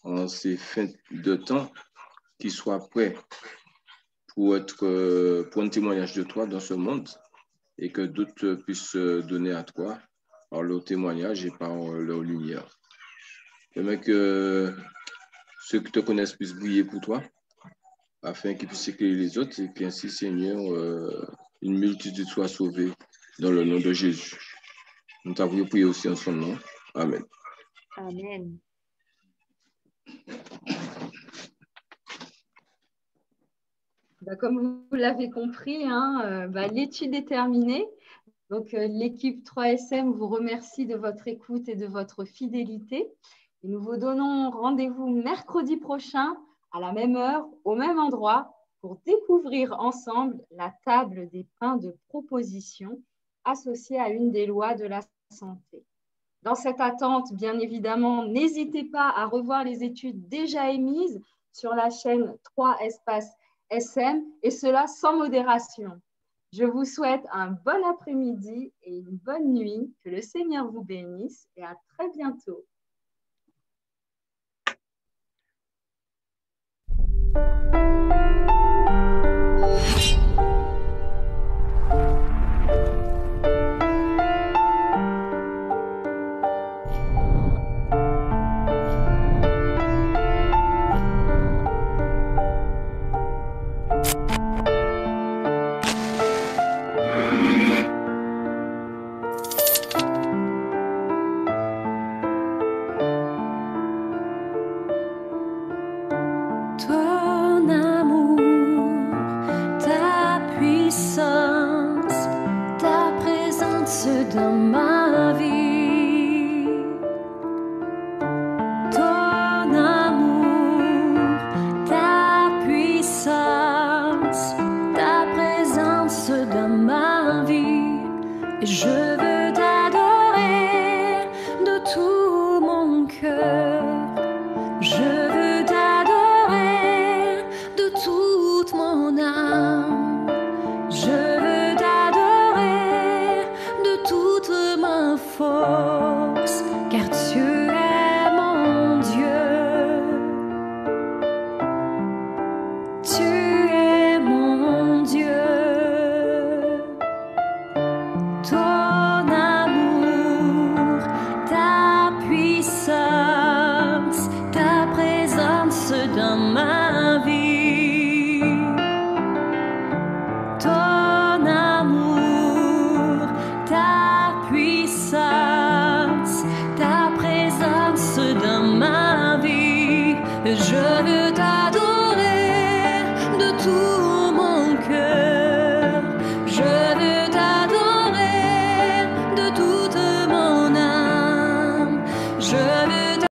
en ces fins de temps, qu'il soit prêt pour un témoignage de toi dans ce monde et que d'autres puissent donner à toi par leur témoignage et par leur lumière. J'aimerais que ceux qui te connaissent puissent briller pour toi, afin qu'ils puissent éclairer les autres et qu'ainsi, Seigneur, une multitude soit sauvée dans le nom de Jésus. Nous t'avons prié aussi en son nom. Amen. Amen. Comme vous l'avez compris, l'étude est terminée. Donc, l'équipe 3SM vous remercie de votre écoute et de votre fidélité. Et nous vous donnons rendez-vous mercredi prochain à la même heure, au même endroit, pour découvrir ensemble la table des pains de proposition associée à une des lois de la santé. Dans cette attente, bien évidemment, n'hésitez pas à revoir les études déjà émises sur la chaîne 3SM et cela sans modération. Je vous souhaite un bon après-midi et une bonne nuit. Que le Seigneur vous bénisse et à très bientôt. Je veux t'adorer.